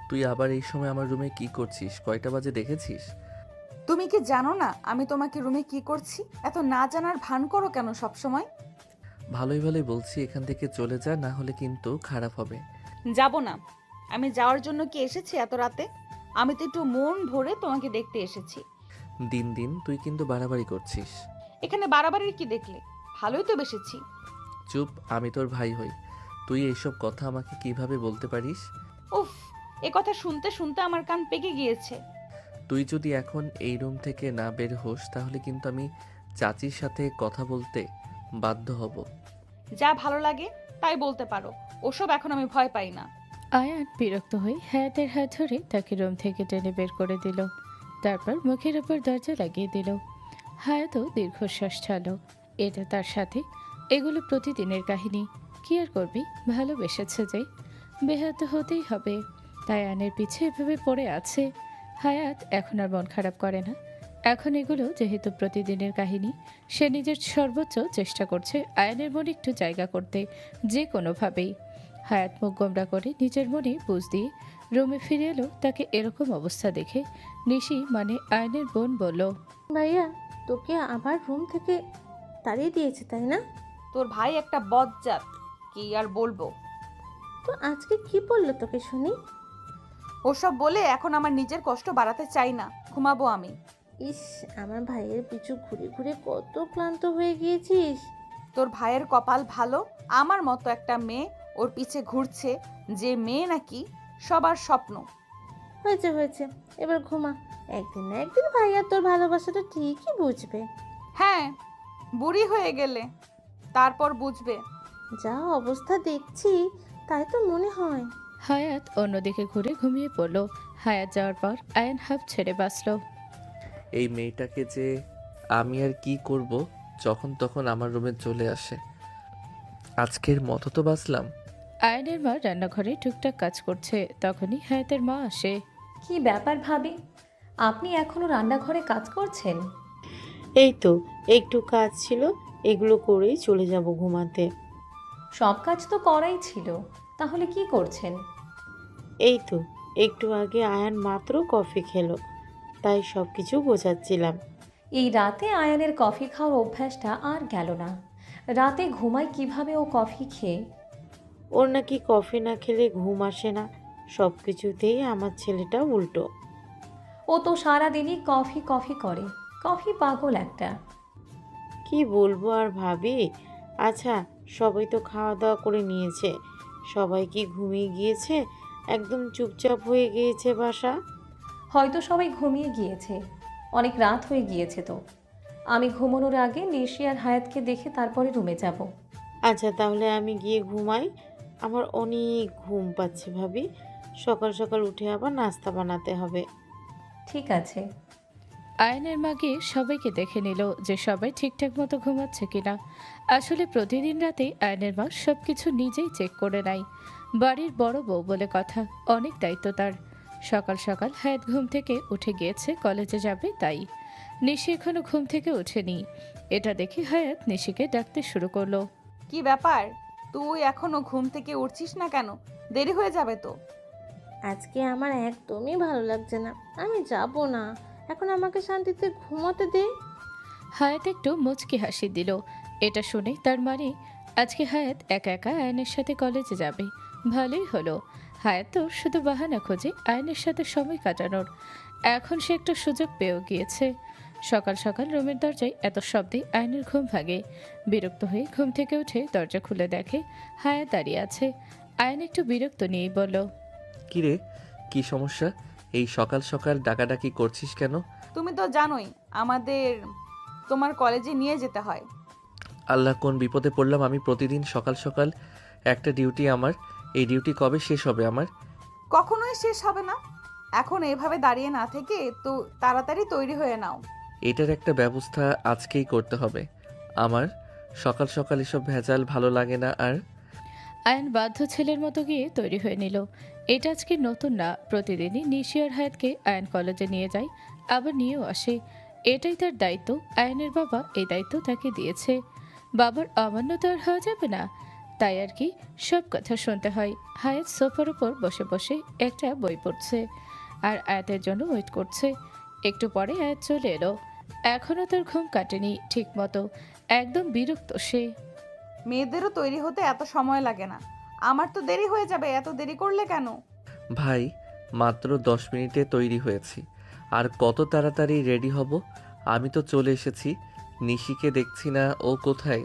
তুই আবার এই সময় আমার রুমে কি করছিস? কয়টা বাজে দেখেছিস? তুমি কি জানো না আমি তোমাকে রুমে কি করছি? এত না জানার ভান করো কেন সব সময়? ভালোই ভালোই বলছি, এখান থেকে চলে যা, না হলে কিন্তু খারাপ হবে। যাব না। আমি যাওয়ার জন্য কি এসেছি এত রাতে? আমি তো একটু মন ভরে তোমাকে দেখতে এসেছি। দিন দিন তুই কিন্তু বাড়াবাড়ি করছিস। এখানে বাড়াবাড়ির কি দেখলে? ভালোই তো বেসেছি। চুপ, আমি তোর ভাই হই। তুই এইসব কথা আমাকে কিভাবে বলতে পারিস? উফ, এ কথা শুনতে শুনতে আমার কান পেকে গিয়েছে। তুই যদি এখন এই রুম থেকে না বের হোস তাহলে কিন্তু আমি চাচির সাথে কথা বলতে বাধ্য হব। যা ভালো লাগে তাই বলতে পারো। ওসব এখন আমি ভয় পাই না। আয়ান বিরক্ত হয়ে হায়াতের হাত ধরে তাকে রুম থেকে টেনে বের করে দিল। তারপর মুখের ওপর দরজা লাগিয়ে দিল। হায়াতও দীর্ঘশ্বাস ছাড়ল। এটা তার সাথে, এগুলো প্রতিদিনের কাহিনী। কি আর করবি, ভালোবেসেছে যে, বেহাত হতেই হবে। তাই আয়নের পিছে এভাবে পড়ে আছে। হায়াত এখন আর মন খারাপ করে না। এখন এগুলো যেহেতু প্রতিদিনের কাহিনী, সে নিজের সর্বোচ্চ চেষ্টা করছে আয়নের মনে একটু জায়গা করতে, যে কোনোভাবেই। হায়াত মুখ গোমড়া করে নিজের মনে বুঝ দিয়ে রুমে ফিরে এলো। তাকে এরকম অবস্থা দেখে নিশি মানে আয়নের বোন বলল, ভাইয়া, তোকে আবার রুম থেকে তাড়িয়ে দিয়েছে তাই না? তোর ভাই একটা বজ্জাত, কি আর বলবো। তো আজকে কি বললো তোকে শুনি? ওসব বলে এখন আমার নিজের কষ্ট বাড়াতে চাই না। ঘুমাবো আমি। ইস, আমার ভাইয়ের পিছু ঘুরে ঘুরে কত ক্লান্ত হয়ে গিয়েছিস। তোর ভাইয়ের কপাল ভালো, আমার মতো একটা মেয়ে ওর পিছে ঘুরছে, যে মেয়ে নাকি সবার স্বপ্ন। হয়েছে হয়েছে, এবার ঘুমা। একদিন না একদিন ভাইয়া তোর ভালোবাসাটা ঠিকই বুঝবে। হ্যাঁ, বুড়ি হয়ে গেলে তারপর বুঝবে। যা অবস্থা দেখছি তাই তো মনে হয়। হায়াত অন্যদিকে ঘুরে ঘুমিয়ে পড়ল। হায়াত যাওয়ার পর আয়ন হাফ ছেড়ে বাঁচল। এই মেয়েটাকে যে আমি আর কি করব, যখন তখন আমার রুমে চলে আসে। আজকের মতো তো বাঁচলাম। আয়নের মা রান্নাঘরে টুকটাক কাজ করছে, তখনই হায়াতের মা আসে। কি ব্যাপার ভাবি, আপনি এখনো রান্নাঘরে কাজ করছেন? এই তো একটু কাজ ছিল, এগুলো করেই চলে যাব ঘুমাতে। সব কাজ তো করাই ছিল, তাহলে কি করছেন? এই তো একটু আগে আয়ান মাত্র কফি খেলো, তাই সব কিছু গোছাচ্ছিলাম। এই রাতে আয়ানের কফি খাওয়ার অভ্যাসটা আর গেল না। রাতে ঘুমায় কিভাবে ও কফি খেয়ে? ওর নাকি কফি না খেলে ঘুম আসে না। সব কিছুতেই আমার ছেলেটা উল্টো। ও তো সারাদিনই কফি কফি করে, কফি পাগল একটা। কি বলবো আর ভাবি। আচ্ছা, সবাই তো খাওয়া দাওয়া করে নিয়েছে, সবাই কি ঘুমিয়ে গিয়েছে? একদম চুপচাপ হয়ে গিয়েছে বাসা। হয়তো সবাই ঘুমিয়ে গিয়েছে, অনেক রাত হয়ে গিয়েছে তো। আমি ঘুমানোর আগে নিশি আর হায়াতকে দেখে তারপরে রুমে যাব। আচ্ছা, তাহলে আমি গিয়ে ঘুমাই। আমার অনেক ঘুম পাচ্ছে ভাবি। সকাল সকাল উঠে আবার নাস্তা বানাতে হবে। ঠিক আছে। আয়নের মা গিয়ে সবাইকে দেখে নিল যে সবাই ঠিকঠাক মতো ঘুমাচ্ছে কিনা। আসলে প্রতিদিন রাতে আয়নের মা সবকিছু নিজেই চেক করে নেয়। বাড়ির বড় বউ বলে কথা, অনেক দায়িত্ব তার। সকাল সকাল হায়াত ঘুম থেকে উঠে গিয়েছে, কলেজে যাবে তাই। নিশি এখনো ঘুম থেকে ওঠেনি। এটা দেখে হায়াত নিশিকে ডাকতে শুরু করলো। কি ব্যাপার, তুই এখনো ঘুম থেকে উঠছিস না কেন? দেরি হয়ে যাবে তো। আজকে আমার একদমই ভালো লাগছে না, আমি যাব না। এখন আমাকে শান্তিতে ঘুমোতে দে। হায়াত একটু মুচকি হাসি দিল। এটা শুনে তার মানে আজকে হায়াত একা একা আয়নের সাথে কলেজে যাবে। ভালোই হলো। হায়াত তো শুধু বাহানা খোঁজে আয়নের সাথে সময় কাটানোর। এখন সে একটা সুযোগ পেয়েও গিয়েছে। সকাল সকাল রুমের দরজায় এত শব্দে আয়নের ঘুম ভাঙে। বিরক্ত হয়ে ঘুম থেকে উঠে দরজা খুলে দেখে হায়াত দাঁড়িয়ে আছে। আয়ন একটু বিরক্ত নিয়েই বলল, কি রে, কি সমস্যা? এই সকাল সকাল ডাকাডাকি করছিস কেন? তুমি তো জানোই আমাদের তোমার কলেজে নিয়ে যেতে হয়। আল্লাহ, কোন বিপদে পড়লাম আমি! প্রতিদিন সকাল সকাল একটা ডিউটি আমার। এই ডিউটি কবে শেষ হবে আমার? কখনোই শেষ হবে না। এখন এভাবে দাঁড়িয়ে না থেকে তো তাড়াতাড়ি তৈরি হয়ে নাও। এটার একটা ব্যবস্থা আজকেই করতে হবে আমার। সকাল সকাল এসব ভেজাল ভালো লাগে না আর। আয়ন বাধ্য ছেলের মতো গিয়ে তৈরি হয়ে নিল। এটা আজকে নতুন না, প্রতিদিনই নিশি আর হায়াতকে আয়ন কলেজে নিয়ে যায়, আবার নিয়েও আসে। এটাই তার দায়িত্ব। আয়নের বাবা এই দায়িত্ব তাকে দিয়েছে। বাবার অমান্য তো আর হওয়া যাবে না। তাই আর কি সব কথা শুনতে হয়। হায়াত সোফার উপর বসে বসে একটা বই পড়ছে আর আয়াতের জন্য ওয়েট করছে। একটু পরে আয়াত চলে এলো। এখনও তার ঘুম কাটেনি ঠিক মতো, একদম বিরক্ত সে। মেয়েদেরও তৈরি হতে এত সময় লাগে না, আমার তো দেরি হয়ে যাবে, এত দেরি করলে কেন? ভাই, মাত্র 10 মিনিটে তৈরি হয়েছি, আর কত তাড়াতাড়ি রেডি হব? আমি তো চলে এসেছি। নিশিকে দেখছি না, ও কোথায়?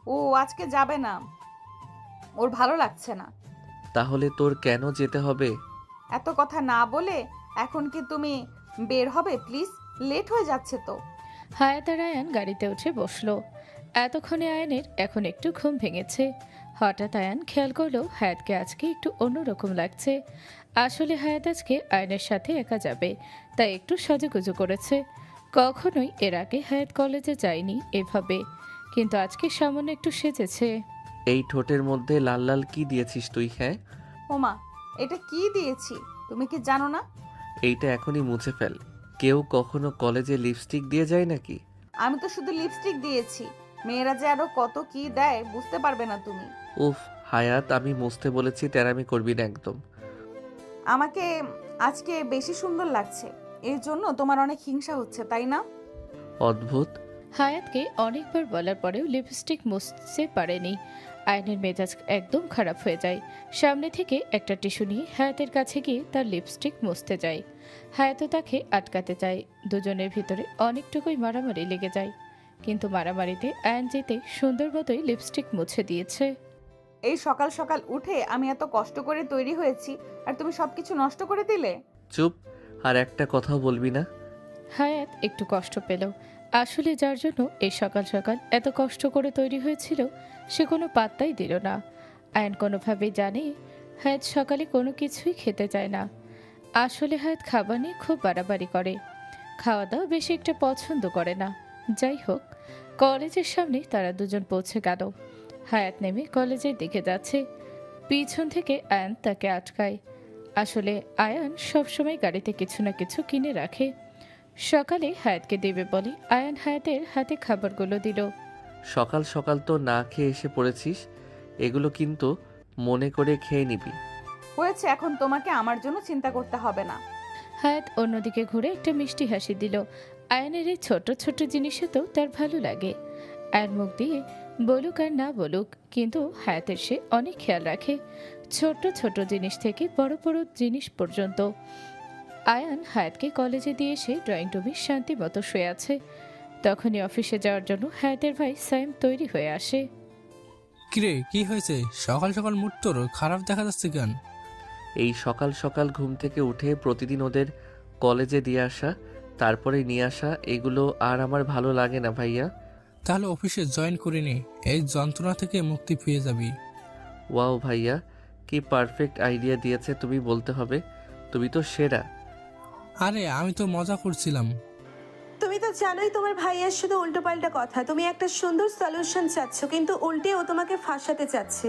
ও আজকে যাবে না, ওর ভালো লাগছে না। তাহলে তোর কেন যেতে হবে? এত কথা না বলে এখন কি তুমি বের হবে প্লিজ? লেট হয়ে যাচ্ছে তো। হায়াত আর আয়ান গাড়িতে উঠে বসলো। এতক্ষণে আয়ানের এখন একটু ঘুম ভেঙেছে। হঠাৎ আয়ান খেয়াল করলো হায়াতকে আজকে একটু অন্যরকম লাগছে। আসলে হায়াত আজকে আয়নের সাথে একা যাবে, তাই একটু সাজুগুজু করেছে। কখনোই এর আগে হায়াত কলেজে যায়নি এভাবে, কিন্তু আজকে সামান্য একটু সেজেছে। এই ঠোঁটের মধ্যে লাল লাল কি দিয়েছিস তুই? হ্যাঁ, ওমা, এটা কি দিয়েছি তুমি কি জানো না? এইটা এখনই মুছে ফেল। কেউ কখনো কলেজে লিপস্টিক দিয়ে যায় নাকি? আমি তো শুধু লিপস্টিক দিয়েছি, মেয়েরা যে আরো কত কি দেয় বুঝতে পারবে না তুমি। উফ হায়াত, আমি মুছতে বলেছি, তেরামি করবি না একদম। আমাকে আজকে বেশি সুন্দর লাগছে, এর জন্য তোমার অনেক হিংসা হচ্ছে তাই না? অদ্ভুত। হায়াতকে অনেকবার বলার পরেও লিপস্টিক মুছতে পারেনি। আয়নের মেজাজ একদম খারাপ হয়ে যায়। সামনে থেকে একটা টিস্যু নিয়ে হায়াতের কাছে গিয়ে তার লিপস্টিক মুছতে যায়। হায়াতও তাকে আটকাতে চায়। দুজনের ভিতরে অনেকটুকুই মারামারি লেগে যায়, কিন্তু মারামারিতে আয়ন যেতে সুন্দর মতোই লিপস্টিক মুছে দিয়েছে। এই সকাল সকাল উঠে আমি এত কষ্ট করে তৈরি হয়েছি আর তুমি সবকিছু নষ্ট করে দিলে। চুপ, আর একটা কথাও বলবি না। হায়াত একটু কষ্ট পেল। আসলে যার জন্য এই সকাল সকাল এত কষ্ট করে তৈরি হয়েছিল সে কোনো পাত্তাই দিল না। আয়ন কোনোভাবেই জানে হায়াত সকালে কোনো কিছুই খেতে চায় না। আসলে হায়াত খাবার নিয়ে খুব বাড়াবাড়ি করে, খাওয়া দাওয়া বেশি একটা পছন্দ করে না। যাই হোক, কলেজের সামনে তারা দুজন পৌঁছে গেল। হায়াত নেমে কলেজের দিকে যাচ্ছে, পিছন থেকে আয়ান তাকে আটকায়। আসলে আয়ান সবসময় গাড়িতে কিছু না কিছু কিনে রাখে। সকালে হায়াতকে দেবে বলে আয়ান হায়াতের হাতে খাবারগুলো দিল। সকাল সকাল তো না খেয়ে এসে পড়েছিস, এগুলো কিন্তু মনে করে খেয়ে নিবি। হয়েছে, এখন তোমাকে আমার জন্য চিন্তা করতে হবে না। হায়াত অন্যদিকে ঘুরে একটা মিষ্টি হাসি দিল। আয়নের এই ছোট ছোট জিনিসও তো তার ভালো লাগে। আয়ন মুখ দিয়ে বলুক আর না বলুক, কিন্তু হায়াতের সে অনেক খেয়াল রাখে, ছোট ছোট জিনিস থেকে বড় বড় জিনিস পর্যন্ত। আয়ান হায়াতকে কলেজে দিয়ে এসে ড্রয়িং রুমে শান্তি মতো শুয়ে আছে। তখনই অফিসে যাওয়ার জন্য হায়াতের ভাই সাইম তৈরি হয়ে আসে। কিরে, কি হয়েছে? সকাল সকাল মুড তোর খারাপ দেখা যাচ্ছে কেন? এই সকাল সকাল ঘুম থেকে উঠে প্রতিদিন ওদের কলেজে দিয়ে আসা, তারপরে নিয়ে আসা, এগুলো আর আমার ভালো লাগে না ভাইয়া। তাহলে অফিসে জয়েন করে নে, এই যন্ত্রণা থেকে মুক্তি পেয়ে যাবি। ওয়াও ভাইয়া, কি পারফেক্ট আইডিয়া দিয়েছে তুমি, বলতে হবে। তুমি তো সেরা। আরে আমি তো মজা করছিলাম। তুমি তো জানোই তোমার ভাইয়ার শুধু উল্টোপাল্টা কথা। তুমি একটা সুন্দর সলিউশন চাচ্ছ, কিন্তু উল্টে ও তোমাকে ফাঁসাতে চাচ্ছে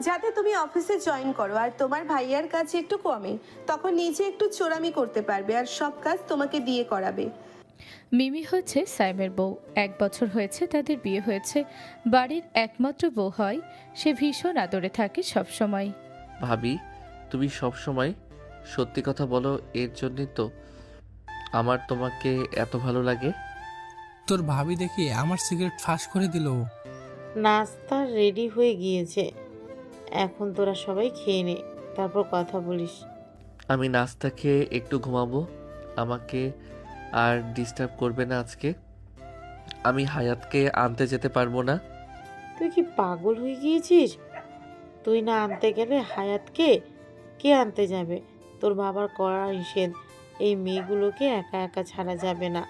যাতে তুমি অফিসে জয়েন করো, আর তোমার ভাইয়ার কাছে একটু কমে, তখন নিজে একটু চোরামি করতে পারবে আর সব কাজ তোমাকে দিয়ে করাবে। মিমি হচ্ছে সাইমের বউ। 1 বছর হয়েছে তাদের বিয়ে হয়েছে। বাড়ির একমাত্র বউ হয়, সে ভীষণ আদরে থাকে সব সময়। ভাবি, তুমি সব সময় সত্যি কথা বলো, এর জন্যই তো আমার তোমাকে এত ভালো লাগে। তোর ভাবি দেখি আমার সিগারেট ফাঁস করে দিল। নাস্তা রেডি হয়ে গিয়েছে, এখন তোরা সবাই খেয়ে নে, তারপর কথা বলিস। আমি নাস্তা খেয়ে একটু ঘুমাবো, আমাকে আর ডিস্টার্ব করবে না আজকে। আমি হায়াতকে আনতে যেতে পারবো না। তুই কি পাগল হয়ে গিয়েছিস? তুই না আনতে গেলে হায়াতকে কে আনতে যাবে? তোর বাবার কড়া নিষেধ, এই মেয়েগুলোকে একা একা ছাড়া যাবে না।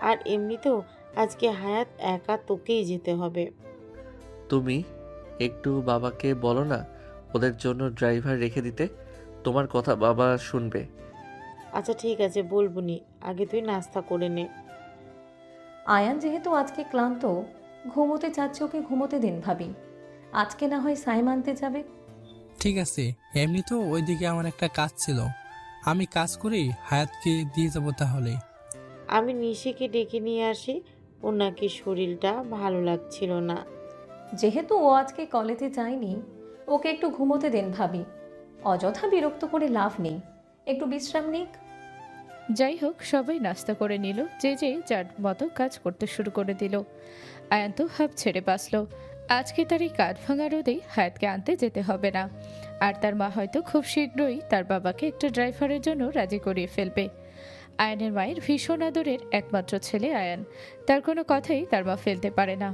আর এমনিতেও আজকে হায়াত একা তোকেই যেতে হবে। তুমি একটু বাবাকে বলো না ওদের জন্য ড্রাইভার রেখে দিতে, তোমার কথা বাবা শুনবে। আচ্ছা ঠিক আছে, বলবো নি, আগে তুই নাস্তা করে নে। আয়ান যেহেতু আজকে ক্লান্ত, ঘুমোতে চাচ্ছে, ওকে ঘুমোতে দিন ভাবি। আজকে না হয় সাইম আনতে যাবে। ঠিক আছে, এমনিতেও ওইদিকে আমার একটা কাজ ছিল, আমি কাজ করেই হায়াতকে দিয়ে যাব। তাহলে আমি নিশিকে ডেকে নিয়ে আসি, ওর নাকি শরীরটা ভালো লাগছিল না। যেহেতু ও আজকে কলেজে যায়নি, ওকে একটু ঘুমোতে দেন ভাবি। অযথা বিরক্ত করে লাভ নেই, একটু বিশ্রাম নিক। যাই হোক, সবাই নাস্তা করে নিল, যে যে যার মতো কাজ করতে শুরু করে দিল। আয়ান তো হাঁপ ছেড়ে বাঁচল। আজকে তার এই কাঠ ভাঙা রোদেই হায়াতকে আনতে যেতে হবে না, আর তার মা হয়তো খুব শীঘ্রই তার বাবাকে একটা ড্রাইভারের জন্য রাজি করিয়ে ফেলবে। আয়ানের মায়ের ভীষণ আদরের একমাত্র ছেলে আয়ান, তার কোনো কথাই তার মা ফেলতে পারে না।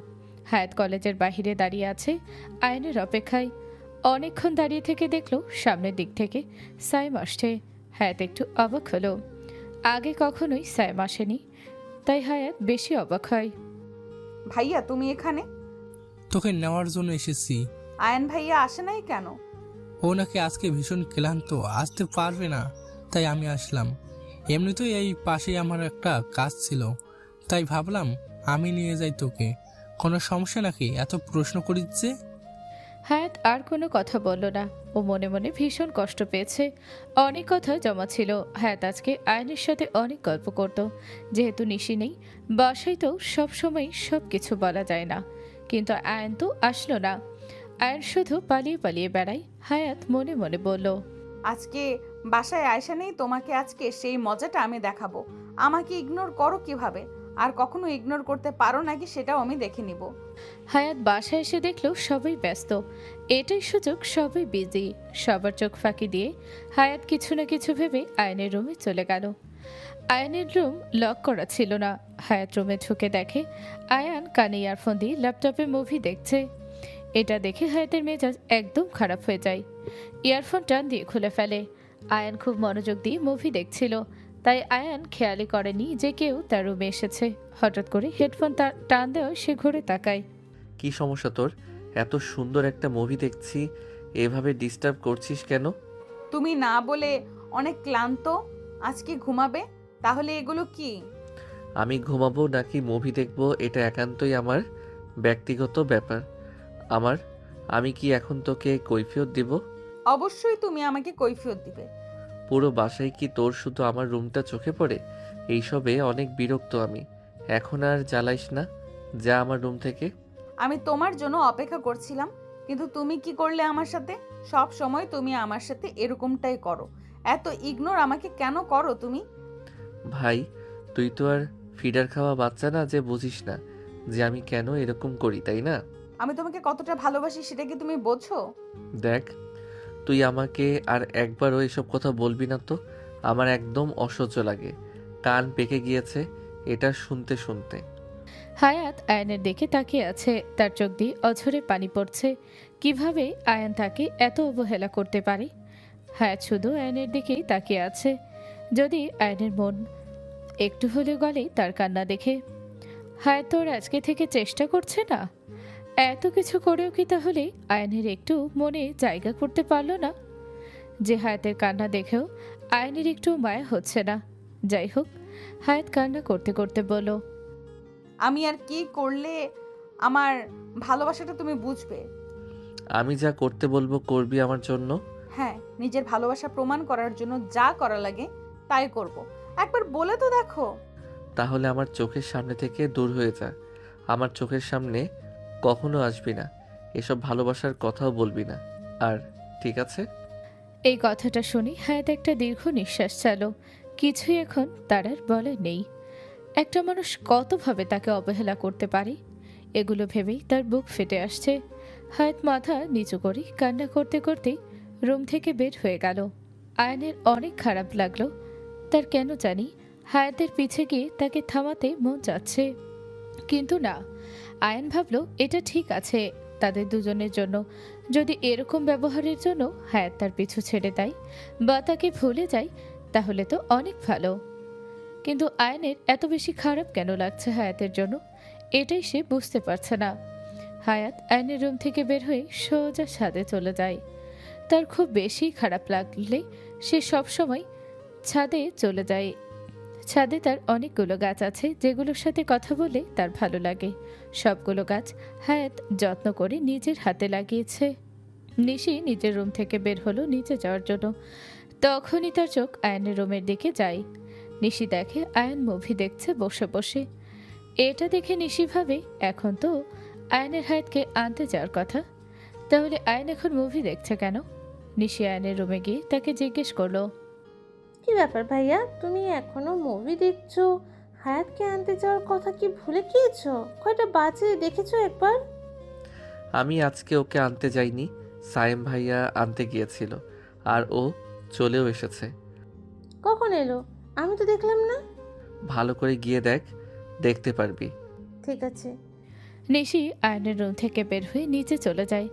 হায়াত কলেজের বাহিরে দাঁড়িয়ে আছে আয়ানের অপেক্ষায়। অনেকক্ষণ দাঁড়িয়ে থেকে দেখলো সামনের দিক থেকে সাইম আসছে। হায়াত একটু অবাক হলো, আগে কখনোই সাইম আসেনি, তাই হায়াত বেশি অবাক হয়। ভাইয়া তুমি এখানে? তোকে নেওয়ার জন্য এসেছি। আয়ান ভাইয়া আসে নাই কেন? ও নাকি আজকে ভীষণ ক্লান্ত, আসতে পারবে না, তাই আমি আসলাম। এমনিতেই এই পাশেই আমার একটা কাজ ছিল, তাই ভাবলাম আমি নিয়ে যাই তোকে। কোনো সমস্যা নাকি এত প্রশ্ন করিস যে? হায়াত আর কোনো কথা বলল না। ও মনে মনে ভীষণ কষ্ট পেয়েছে। অনেক কথা জমা ছিল। হায়াত আজকে আয়নের সাথে অনেক গল্প করত। যেহেতু নিশি নেই বাসায়, তো সবসময় সব কিছু বলা যায় না। কিন্তু আয়ন তো আসলো না। আয়ন শুধু পালিয়ে পালিয়ে বেড়ায়। হায়াত মনে মনে বলল, আজকে বাসায় আয়সা নেই, তোমাকে আজকে সেই মজাটা আমি দেখাবো। আমাকে ইগনোর করো কিভাবে, আর কখনো ইগনোর করতে পারো নাকি সেটাও আমি দেখে নিব। হায়াত বাসায় এসে দেখলো সবাই ব্যস্ত। এটাই সুযোগ, সবাই বিজি। সবার চোখ ফাঁকি দিয়ে হায়াত কিছু না কিছু ভেবে আয়নের রুমে চলে গেল। আয়নের রুম লক করা ছিল না। হায়াত রুমে ঢুকে দেখে আয়ান কানে ইয়ারফোন দিয়ে ল্যাপটপে মুভি দেখছে। এটা দেখে হায়াতের মেজাজ একদম খারাপ হয়ে যায়। ইয়ারফোন টান দিয়ে খুলে ফেলে। আয়ান খুব মনোযোগ দিয়ে মুভি দেখছিল, তাই আয়ান খেয়ালই করেনি যে কেউ তার রুমে এসেছে। হঠাৎ করে হেডফোন টান দেওয়া সে ঘুরে তাকায়। কি সমস্যা তোর? এত সুন্দর একটা মুভি দেখছি, এভাবে ডিস্টার্ব করছিস কেন? তুমি না বলে অনেক ক্লান্ত, আজকে ঘুমাবে? তাহলে এগুলো কি? আমি ঘুমাবো নাকি মুভি দেখবো এটা একান্তই আমার ব্যক্তিগত ব্যাপার। আমি কি এখন তোকে কৈফিয়ত দিব? অবশ্যই তুমি আমাকে কৈফিয়ত দিবে। পুরো বাসায় কি তোর শুধু আমার রুমটা চোখে পড়ে? এইসবে অনেক বিরক্ত আমি। এখন আর জ্বালাইস না, যা আমার রুম থেকে। আমি তোমার জন্য অপেক্ষা করছিলাম, কিন্তু তুমি কি করলে আমার সাথে? সব সময় তুমি আমার সাথে এরকমটাই করো। এত ইগনোর আমাকে কেন করো তুমি? ভাই, তুই তো আর ফিডার খাওয়া বাচ্চা না যে বুঝিস না যে আমি কেন এরকম করি, তাই না? আমি তোমাকে কতটা ভালোবাসি সেটা কি তুমি বোঝো? দেখ, তুই আমাকে আর একবারও এসব কথা বলবি না তো। আমার একদম অসহ্য লাগে, কান পেকে গিয়েছে এটা শুনতে শুনতে। হায়াত আয়নের দিকে তাকিয়ে আছে, তার চোখ দিয়ে অঝরে পানি পড়ছে। কিভাবে আয়ান তাকে এত অবহেলা করতে পারে? হায়াত শুধু আয়নের দিকেই তাকিয়ে আছে। যদি আয়নের মন একটু হলেও গলে তার কান্না দেখে। হায়াত তোর আজকে থেকে চেষ্টা করছে না? এত কিছু করেও কি তাহলে আয়নের একটু মনে জায়গা করতে পারলো না? যে হায়াতের কান্না দেখেও আয়নের একটু মায়া হচ্ছে না। যাই হোক, হায়াত কান্না করতে করতে বলল, আমি আর কি করলে আমার ভালোবাসাটা তুমি বুঝবে? আমি যা করতে বলবো করবি আমার জন্য। হ্যাঁ, নিজের ভালোবাসা প্রমাণ করার জন্য যা করা লাগে তাই করব। একবার বলে তো দেখো। তাহলে আমার চোখের সামনে থেকে দূর হয়ে যা। আমার চোখের সামনে কখনো আসবি না, এসব ভালোবাসার কথাও বলবি না। আর ঠিক আছে? এই কথাটা শুনে হায়াত একটা দীর্ঘ নিঃশ্বাস চালো। কিছুই এখন তার আর বলে নেই। একটা মানুষ কতভাবে তাকে অবহেলা করতে পারে, এগুলো ভেবেই তার বুক ফেটে আসছে। হায়াত মাথা নিচু করে কান্না করতে করতে রুম থেকে বের হয়ে গেল। আয়নের অনেক খারাপ লাগলো। তার কেন জানি হায়াতের পিছে গিয়ে তাকে থামাতে মন চাচ্ছে, কিন্তু না। আয়ন ভাবল এটা ঠিক আছে তাদের দুজনের জন্য। যদি এরকম ব্যবহারের জন্য হায়াত তার পিছু ছেড়ে দেয় বা তাকে ভুলে যায়, তাহলে তো অনেক ভালো। কিন্তু আয়নের এত বেশি খারাপ কেন লাগছে হায়াতের জন্য, এটাই সে বুঝতে পারছে না। হায়াত আয়নের রুম থেকে বের হয়ে সোজা ছাদে চলে যায়। তার খুব বেশি খারাপ লাগলে সে সবসময় ছাদে চলে যায়। ছাদে তার অনেকগুলো গাছ আছে যেগুলোর সাথে কথা বলে তার ভালো লাগে। সবগুলো গাছ হায়াত যত্ন করে নিজের হাতে লাগিয়েছে। নিশি নিজের রুম থেকে বের হলো নিচে যাওয়ার জন্য। তখনই তার চোখ আয়নের রুমের দিকে যায়। নিশি দেখে আয়ন মুভি দেখছে বসে বসে। এটা দেখে নিশি ভাবে এখন তো আয়নের হায়াতকে আনতে যাওয়ার কথা। তাহলে আয়ন এখন মুভি দেখছে কেন? নিশি আয়নের রুমে গিয়ে তাকে জিজ্ঞেস করলো। কি ব্যাপার ভাইয়া, তুমি এখনো মুভি দেখছো? হায়াতকে আনতে যাওয়ার কথা কি ভুলে গিয়েছো? কয়টা বাজে দেখেছো একবার? আমি আজকে ওকে আনতে যাইনি, সায়েম ভাইয়া আনতে গিয়েছিল আর ও চলেও এসেছে। কখন এলো? আমি তো দেখলাম না। ভালো করে গিয়ে দেখ, দেখতে পারবি। ঠিক আছে। নিশি আয়নের রুম থেকে বের হয়ে নিচে চলে যায়।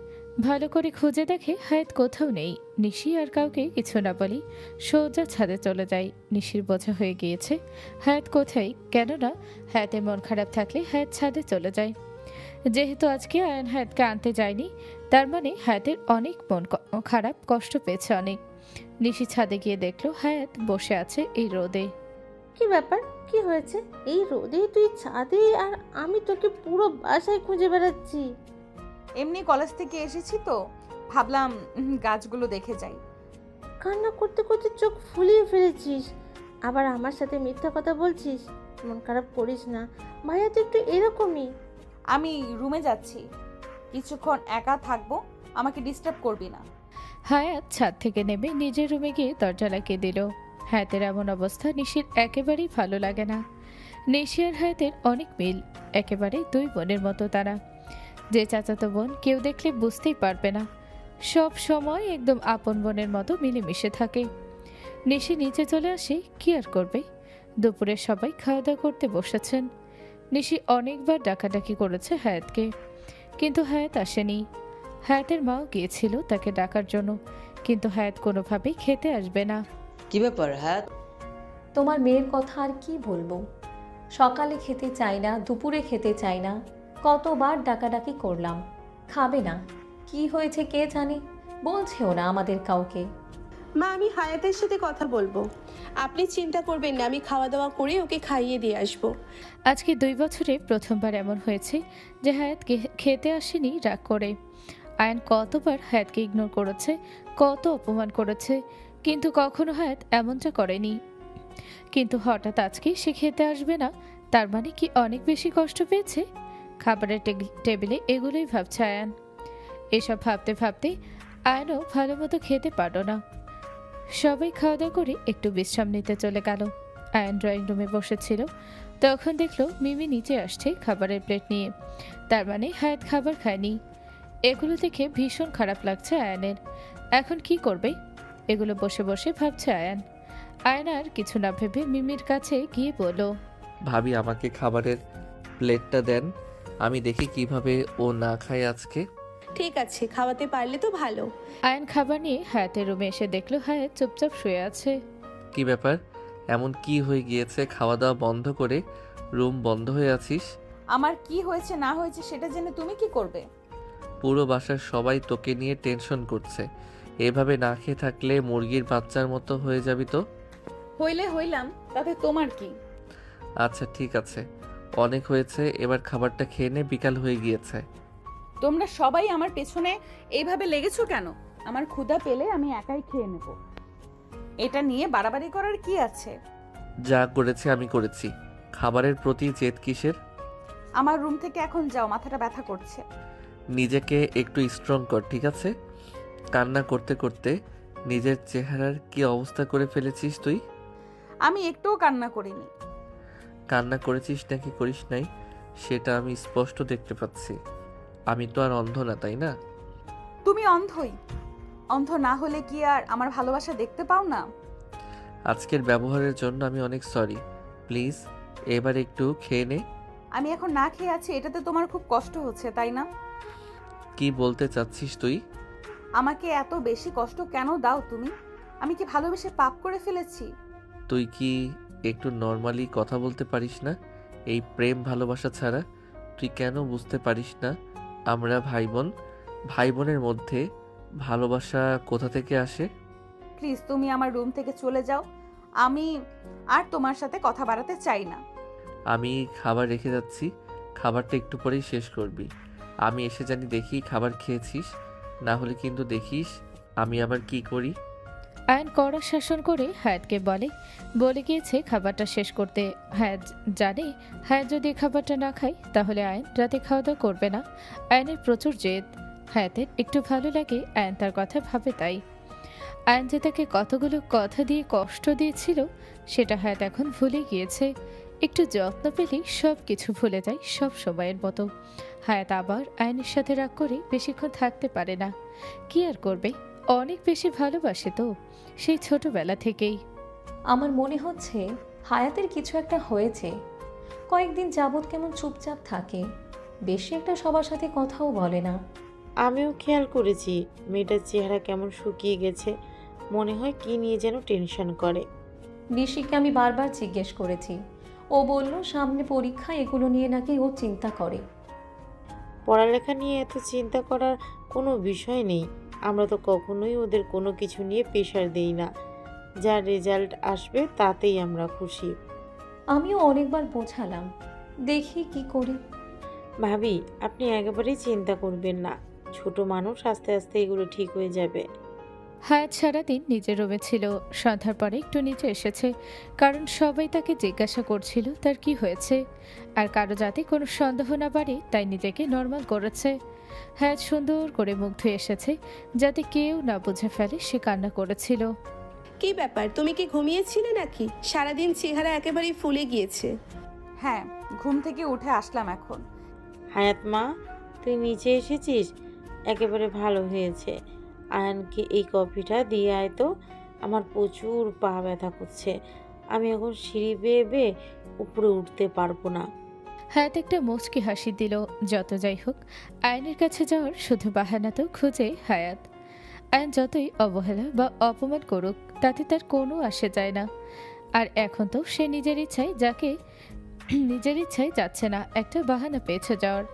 ভালো করে খুঁজে দেখে হায়াত কোথাও নেই। নিশি আর কাউকে কিছু না বলি সোজা ছাদে চলে যায়। নিশির বোঝা হয়ে গিয়েছে হায়াত কোথায়, কেননা হায়াতের মন খারাপ থাকলে হায়াত ছাদে চলে যায়। যেহেতু আজকে আয়ন হায়াতকে আনতে যায়নি, তার মানে হায়াতের অনেক মন খারাপ, কষ্ট পেয়েছে অনেক। নিশি ছাদে গিয়ে দেখলো হায়াত বসে আছে এই রোদে। কি ব্যাপার, কি হয়েছে? এই রোদে তুই ছাদে আর আমি তোকে পুরো বাসায় খুঁজে বেড়াচ্ছি। এমনি কলেজ থেকে এসেছি তো ভাবলাম গাছগুলো দেখে যাই। কান্না করতে করতে চোখ ফুলিয়ে ফেলেছিস, আবার আমার সাথে মিথ্যা কথা বলছিস। মন খারাপ করিস না, ভাইয়া তো একটু এরকমই। আমি রুমে যাচ্ছি, কিছুক্ষণ একা থাকবো, আমাকে ডিস্টার্ব করবি না। হায়াত ছাদ থেকে নেমে নিজের রুমে গিয়ে দরজা লাগিয়ে দিল। হায়াতের এমন অবস্থা নিশির একেবারেই ভালো লাগে না। নিশি আর হায়াতের অনেক মিল, একেবারে দুই বোনের মতো তারা। যে চাচাতো বোন কেউ দেখলে বুঝতেই পারবে না, সব সময় একদম আপন বোনের মতো মিলেমিশে থাকে। নিশি নিচে চলে আসে, কি আর করবে। দুপুরে সবাই খাওয়া দাওয়া করতে বসেছেন। নিশি অনেকবার ডাকাডাকি করেছে হায়াতকে, কিন্তু হায়াত আসেনি। হায়াতের মাও গিয়েছিল তাকে ডাকার জন্য, কিন্তু হায়াত কোনোভাবেই খেতে আসবে না। কি ব্যাপার হায়াত? তোমার মেয়ের কথা আর কি বলবো। সকালে খেতে চাই না, দুপুরে খেতে চাই না, কতবার ডাকাডাকি করলাম, খাবে না। কি হয়েছে কে জানে, বলছেও না আমাদের কাউকে। মা, আমি হায়াতের সাথে কথা বলবো, আপনি চিন্তা করবেন না, আমি খাওয়া দাওয়া করে ওকে খাইয়ে দিয়ে আসবো। আজকে 2 বছরে প্রথমবার এমন হয়েছে যে হায়াত খেতে আসেনি রাগ করে। আয়ন কতবার হায়াতকে ইগনোর করেছে, কত অপমান করেছে, কিন্তু কখনো হায়াত এমনটা করেনি। কিন্তু হঠাৎ আজকে সে খেতে আসবে না, তার মানে কি অনেক বেশি কষ্ট পেয়েছে? খাবারের টেবিলে এগুলোই ভাবছে আয়ান। এসব ভাবতে ভাবতে আয়নও ভালো মতো খেতে পারল না। সবাই খাওয়া দাওয়া করে একটু বিশ্রাম নিতে চলে গেল। আয়ন ড্রয়িং রুমে বসেছিল, তখন দেখলো মিমি নিচে আসছে খাবারের প্লেট নিয়ে। তার মানে হায়াত খাবার খায়নি। এগুলো দেখে ভীষণ খারাপ লাগছে আয়ানের। এখন কি করবে এগুলো বসে বসে ভাবছে আয়ান। আয়ন আর কিছু না ভেবে মিমির কাছে গিয়ে বলল, ভাবি আমাকে খাবারের প্লেটটা দেন, আমি দেখি কিভাবে ও না খায় আজকে। ঠিক আছে, খাওয়াতে পারলে তো ভালো। আয়ন খাবার নিয়ে হায়াতের রুমে এসে দেখলো হায়াত চুপচাপ শুয়ে আছে। কি ব্যাপার, এমন কি হয়ে গিয়েছে খাওয়া দাওয়া বন্ধ করে রুম বন্ধ হয়ে আছিস? আমার কি হয়েছে না হয়েছে সেটা জেনে তুমি কি করবে? পুরো বাসার সবাই তোকে নিয়ে টেনশন করছে, এভাবে না খেয়ে থাকলে মুরগির বাচ্চার মতো হয়ে যাবি তো। হইলে হইলাম, তাতে তোমার কি? আচ্ছা ঠিক আছে, অনেক হয়েছে, এবার খাবারটা খেয়ে নে, বিকাল হয়ে গিয়েছে। তোমরা সবাই আমার পেছনে এইভাবে লেগেছো কেন? আমার ক্ষুধা পেলে আমি একাই খেয়ে নেব, এটা নিয়ে বাড়াবাড়ি করার কি আছে? যা করেছে আমি করেছি, খাবারের প্রতি জেদ কিসের? আমার রুম থেকে এখন যাও, মাথাটা ব্যথা করছে। নিজেকে একটু স্ট্রং কর, ঠিক আছে? কান্না করতে করতে নিজের চেহারার কি অবস্থা করে ফেলেছিস তুই। আমি একটুও কান্না করিনি। কান্না করেছিস নাকি করিস নাই সেটা আমি স্পষ্ট দেখতে পাচ্ছি। আমি তো আর অন্ধ না, তাই না? তুমি অন্ধই, অন্ধ না হলে কি আর আমার ভালোবাসা দেখতে পাও না? আজকের ব্যবহারের জন্য আমি অনেক সরি, প্লিজ এবার একটু খেয়ে নে। আমি এখন না খেয়ে আছি, এটাতে তোমার খুব কষ্ট হচ্ছে তাই না? কি বলতে চাচ্ছিস তুই? আমাকে এত বেশি কষ্ট কেন দাও তুমি? আমি কি ভালোবেসে পাপ করে ফেলেছি? তুই কি একটু নর্মালি কথা বলতে পারিস না? এই প্রেম ভালোবাসা ছাড়া তুই কেন বুঝতে পারিস না আমরা ভাই বোন, ভাই বোনের মধ্যে ভালোবাসা কোথা থেকে আসে? প্লিজ তুমি আমার রুম থেকে চলে যাও, আমি আর তোমার সাথে কথা বাড়াতে চাই না। আমি খাবার রেখে যাচ্ছি, খাবারটা একটু পরেই শেষ করবি। আমি এসে জানি দেখি খাবার খেয়েছিস, না হলে কিন্তু দেখিস আমি আবার কি করি। আয়ন কড়া শাসন করে হায়াতকে বলে গিয়েছে খাবারটা শেষ করতে। হায়াত জানে হায়াত যদি খাবারটা না খায় তাহলে আয়ন রাতে খাওয়া দাওয়া করবে না। আয়নের প্রচুর জেদ। হায়াতের একটু ভালো লাগে আয়ন তার কথা ভাবে, তাই আয়ন যে তাকে কতগুলো কথা দিয়ে কষ্ট দিয়েছিল সেটা হায়াত এখন ভুলে গিয়েছে। একটু যত্ন পেলেই সব কিছু ভুলে যায় সব সময়ের মতো। হায়াত আবার আয়নের সাথে রাগ করে বেশিক্ষণ থাকতে পারে না। কি আর করবে, অনেক বেশি ভালোবাসে তো সেই ছোটবেলা থেকেই। আমার মনে হচ্ছে হায়াতের কিছু একটা হয়েছে। কয়েকদিন যাবৎ কেমন চুপচাপ থাকে, বেশি একটা সবার সাথে কথাও বলে না। আমিও খেয়াল করেছি মেয়েটার চেহারা কেমন শুকিয়ে গেছে, মনে হয় কি নিয়ে যেন টেনশন করে। ঋষিকে আমি বারবার জিজ্ঞেস করেছি, ও বলল সামনে পরীক্ষা, এগুলো নিয়ে নাকি ও চিন্তা করে। পড়ালেখা নিয়ে এত চিন্তা করার কোনো বিষয় নেই, আমরা তো কখনোই ওদের কোনো কিছু নিয়ে প্রেশার দেই না। যা রেজাল্ট আসবে তাতেই আমরা খুশি। আমিও অনেকবার বোঝালাম, দেখি কি করি। ভাবি, আপনি একেবারেই চিন্তা করবেন না, ছোট মানুষ, আস্তে আস্তে এগুলো ঠিক হয়ে যাবে। হায়াত সারাদিন নিজের রুমে ছিল। সন্ধ্যার পরে একটু নিচে এসেছে, কারণ সবাই তাকে জিজ্ঞাসা করছিল তার কি হয়েছে, আর কারো যাতে কোনো সন্দেহ না বাড়ে তাই নিজেকে নর্মাল করেছে। হায়াত সুন্দর করে মুখ ধুয়ে এসেছে যাতে কেউ না বুঝে ফেলে সে কান্না করেছিল। কি ব্যাপার, তুমি কি ঘুমিয়েছিলে নাকি? সারাদিন চেহারা একেবারেই ফুলে গিয়েছে। হ্যাঁ, ঘুম থেকে উঠে আসলাম এখন। হায়াত মা, তুই নিচে এসেছিস, একেবারে ভালো হয়েছে। আয়ানকে এই কফিটা দিয়ে আয় তো, আমার প্রচুর পা ব্যথা করছে, আমি এখন সিঁড়ি বেয়ে বেয়ে উপরে উঠতে পারবো না। হায়াত একটা মুচকি হাসি দিল। যত যাই হোক, আয়নের কাছে যাওয়ার শুধু বাহানা তো খুঁজে হায়াত। আয়ন যতই অবহেলা বা অপমান করুক তাতে তার কোনো আসে যায় না। আর এখন তো সে নিজের ইচ্ছায় যাচ্ছে না, একটা বাহানা পেয়েছে যাওয়ার।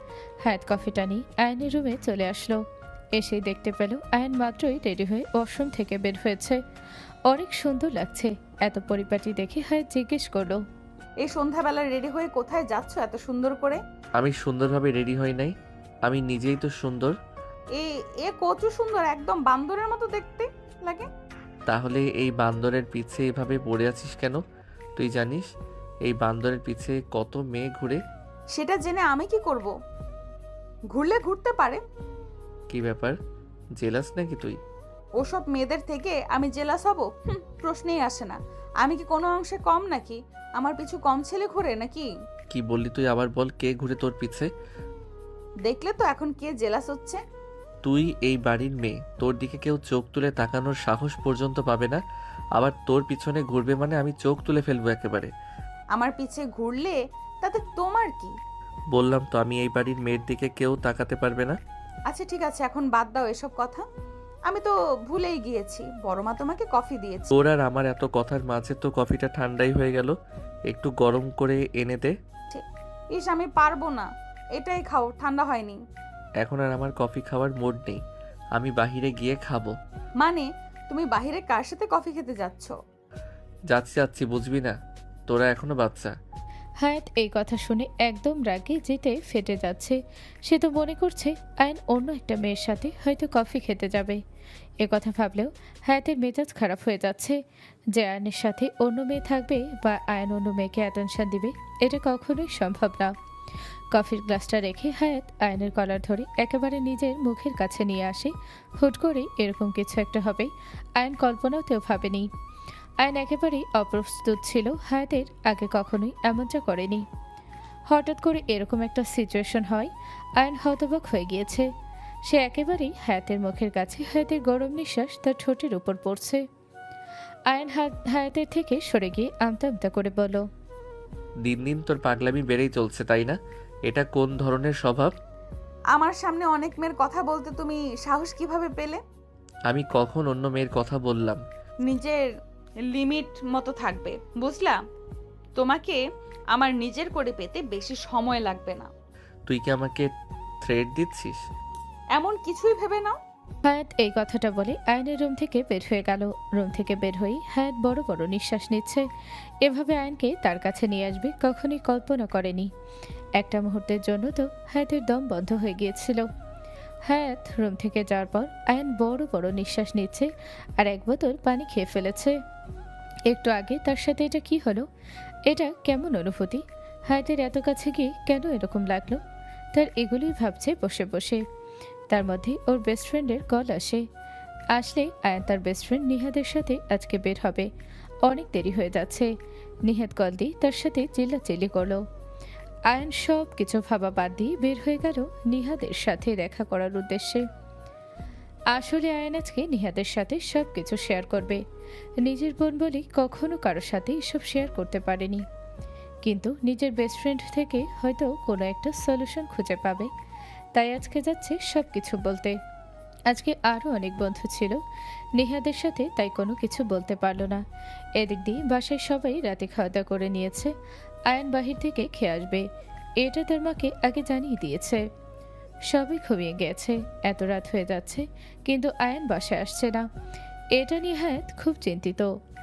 হায়াত কফিটা নিয়ে আয়নের রুমে চলে আসলো। এসেই দেখতে পেল আয়ন মাত্রই রেডি হয়ে ওয়াশরুম থেকে বের হয়েছে। অনেক সুন্দর লাগছে। এত পরিপাটি দেখে হায়াত জিজ্ঞেস করলো, এই সন্ধ্যাবেলা রেডি হয়ে কোথায় যাচ্ছ এত সুন্দর করে? আমি সুন্দরভাবে রেডি হই নাই, আমি নিজেই তো সুন্দর। এ এ কচু সুন্দর, একদম বান্দরের মতো দেখতে লাগে। তাহলে এই বান্দরের পিছে এভাবে পড়ে আছিস কেন? তুই জানিস এই বান্দরের পিছে কত মেয়ে ঘুরে? সেটা জেনে আমি কি করব? ঘুরলে ঘুরতে পারে। কি ব্যাপার, জেলাস নাকি তুই? ওসব মেয়েদের থেকে আমি জেলাস হব? প্রশ্নেই আসে না। আমি কি কোনো অংশে কম নাকি? আমার পিছু কম ছেলে ঘুরে নাকি? কি বললি তুই, আবার বল, কে ঘুরে তোর পিছে? দেখলে তো এখন কে জেলাস হচ্ছে। তুই এই বাড়ির মেয়ে, তোর দিকে কেউ চোখ তুলে তাকানোর সাহস পর্যন্ত পাবে না, আবার তোর পিছনে ঘুরবে মানে আমি চোখ তুলে ফেলবো একেবারে। আমার পিছে ঘুরলে তাতে তোমার কি? বললাম তো আমি এই বাড়ির মেয়ের দিকে কেউ তাকাতে পারবে না। আচ্ছা ঠিক আছে, এখন বাদ দাও এসব কথা। আমি তো ভুলেই গিয়েছি, বড়মা তোমাকে কফি দিয়েছে। তোর আর আমার এত কথার মাঝে তো কফিটা ঠান্ডাই হয়ে গেল, একটু গরম করে এনে দে। ইস, আমি পারবো না, এটাই খাও, ঠান্ডা হয়নি। এখন আর আমার কফি খাওয়ার মুড নেই, আমি বাহিরে গিয়ে খাবো। মানে তুমি বাইরে কার সাথে কফি খেতে যাচ্ছ? যাচ্ছি বুঝবি না, তোরা এখনো বাচ্চা। হায়াত এই কথা শুনে একদম রাগে যেতে ফেটে যাচ্ছে। সে তো মনে করছে আয়ন অন্য একটা মেয়ের সাথে হয়তো কফি খেতে যাবে। এ কথা ভাবলেও হায়াতের মেজাজ খারাপ হয়ে যাচ্ছে। যে আয়নের সাথে অন্য মেয়ে থাকবে বা আয়ন অন্য মেয়েকে অ্যাটেনশন দিবে, এটা কখনোই সম্ভব না। কফির গ্লাসটা রেখে হায়াত আয়নের কলার ধরে একেবারে নিজের মুখের কাছে নিয়ে আসে। হুট করে এরকম কিছু একটা হবে আয়ন কল্পনাতেও ভাবেনি। আয়ন একেবারেই অপ্রস্তুত ছিল, হায়াতের আগে কখনোই এমনটা করেনি। হঠাৎ করে এরকম একটা সিচুয়েশন হয় আয়ন হতবাক হয়ে গিয়েছে। সে একেবারেই হায়াতের মুখের কাছে, হায়াতের গরম নিঃশ্বাস তার ঠোঁটের উপর পড়ছে। আয়ন হায়াতের থেকে সরে গিয়ে আমতা আমতা করে বলল, দিন দিন তোর পাগলামি বেড়েই চলছে তাই না? এটা কোন ধরনের স্বভাব? আমার সামনে অনেক মেয়ের কথা বলতে তুমি সাহস কিভাবে পেলে? আমি কখন অন্য মেয়ের কথা বললাম? নিজের লিমিট মতো থাকবে, বুঝলা? তোমাকে আমার নিজের করে পেতে বেশি সময় লাগবে না। তুই কি আমাকে থ্রেট দিচ্ছিস? এমন কিছুই ভেবে নাও। হায়াত এই কথাটা বলে আয়নের রুম থেকে বের হয়ে গেল। রুম থেকে বের হয়ে হায়াত বড় বড় নিঃশ্বাস নিচ্ছে। এভাবে আয়নকে তার কাছে নিয়ে আসবে কখনোই কল্পনা করেনি। একটা মুহূর্তের জন্য তো হায়াতের দম বন্ধ হয়ে গিয়েছিল। হায়াত রুম থেকে যাওয়ার পর আয়ান বড় বড় নিঃশ্বাস নিচ্ছে আর এক বোতল পানি খেয়ে ফেলেছে। একটু আগে তার সাথে এটা কি হলো? এটা কেমন অনুভূতি? হায়াতের এত কাছে গিয়ে কেন এরকম লাগলো? তার এগুলোই ভাবছে বসে বসে। তার মধ্যে ওর বেস্ট ফ্রেন্ডের কল আসলে আয়ান তার বেস্ট ফ্রেন্ড নিহাদের সাথে আজকে বের হবে। অনেক দেরি হয়ে যাচ্ছে। নিহাদ কল দিয়ে তার সাথে চিল্লাচিল্লি করলো। আয়ান সব কিছু ভাবা বাদ দিয়ে বের হয়ে গেল নিহাদের সাথে দেখা করার উদ্দেশ্যে। আসলে আয়ান আজকে নিহাদের সাথে সব কিছু শেয়ার করবে। নিজের বোন বলে কখনো কারোর সাথে এসব শেয়ার করতে পারেনি, কিন্তু নিজের বেস্ট ফ্রেন্ড থেকে হয়তো কোনো একটা সলিউশন খুঁজে পাবে। তাই আজকে যাচ্ছে সব কিছু বলতে। আজকে আরও অনেক বন্ধু ছিল নিহাদের সাথে, তাই কোনো কিছু বলতে পারল না। এদিক দিয়ে বাসায় সবাই রাতে খাওয়া দাওয়া করে নিয়েছে। আয়ান বাহির থেকে খেয়ে আসবে, এটা তার মাকে আগে জানিয়ে দিয়েছে। সবই ঘুমিয়ে গেছে, এত রাত হয়ে যাচ্ছে কিন্তু আয়ান বাসায় আসছে না। এটা নিয়ে হায়াত খুব চিন্তিত,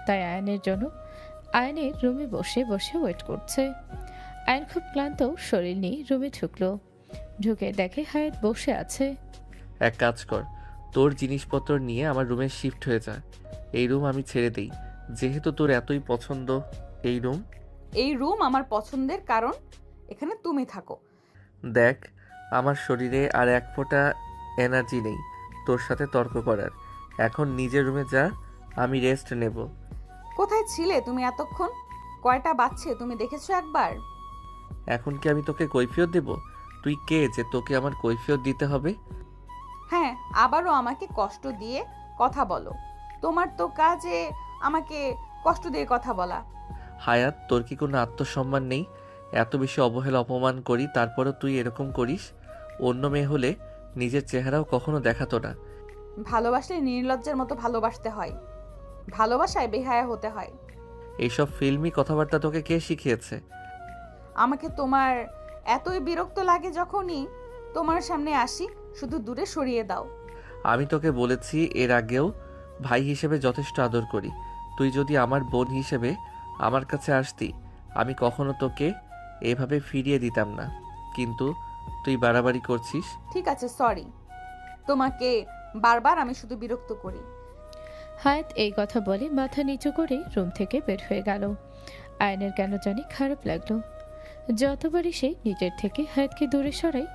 তাই আয়ানের রুমে বসে বসে ওয়েট করছে। আয়ান খুব ক্লান্ত শরীর নিয়ে রুমে ঢুকলো। ঢুকে দেখে হায়াত বসে আছে। এক কাজ কর, তোর জিনিসপত্র নিয়ে আমার রুমে শিফট হয়ে যা। এই রুম আমি ছেড়ে দেই, যেহেতু তোর এতই পছন্দ এই রুম। এই রুম আমার পছন্দের, কারণ এখানে তুমি থাকো। দেখ, আমার শরীরে আর এক ফোঁটা এনার্জি নেই তোর সাথে তর্ক করার। এখন নিজের রুমে যা, আমি রেস্ট নেব। কোথায় ছিলে তুমি এতক্ষণ? কয়টা বাজছে তুমি দেখেছো একবার? এখন কি আমি তোকে কৈফিয়ত দেব? তুই কে যে তোকে আমার কৈফিয়ত দিতে হবে? হ্যাঁ, আবারও আমাকে কষ্ট দিয়ে কথা বলো। তোমার তো কাজে আমাকে কষ্ট দিয়ে কথা বলা। হায়াত, তোর কি কোনো আত্মসম্মান নেই? এত বেশি অবহেলা অপমান করি, তারপরও তুই এরকম করিস। অন্য মেয়ে হলে নিজের চেহারাও কখনো দেখাতো না। ভালোবাসলে নির্লজ্জের মতো ভালোবাসতে হয়, ভালোবাসায় বেহায়া হতে হয়। এইসব ফিল্মি কথাবার্তা তোকে কে শিখিয়েছে? আমাকে তোমার এতই বিরক্ত লাগে যখনই তোমার সামনে আসি, শুধু দূরে সরিয়ে দাও। আমি তোকে বলেছি এর আগেও, ভাই হিসেবে যথেষ্ট আদর করি। তুই যদি আমার বোন হিসেবে আমার কাছে আসতি, আমি কখনো তোকে এভাবে ফিরিয়ে দিতাম না। কিন্তু তুই বাড়াবাড়ি করছিস। ঠিক আছে, সরি। তোমাকে বারবার আমি শুধু বিরক্ত করি। হায়াত এই কথা বলে মাথা নিচু করে রুম থেকে বের হয়ে গেল। আয়নের কেন জানি খারাপ লাগলো। যতবারই সে নিজের থেকে হায়াতকে দূরে সরায়,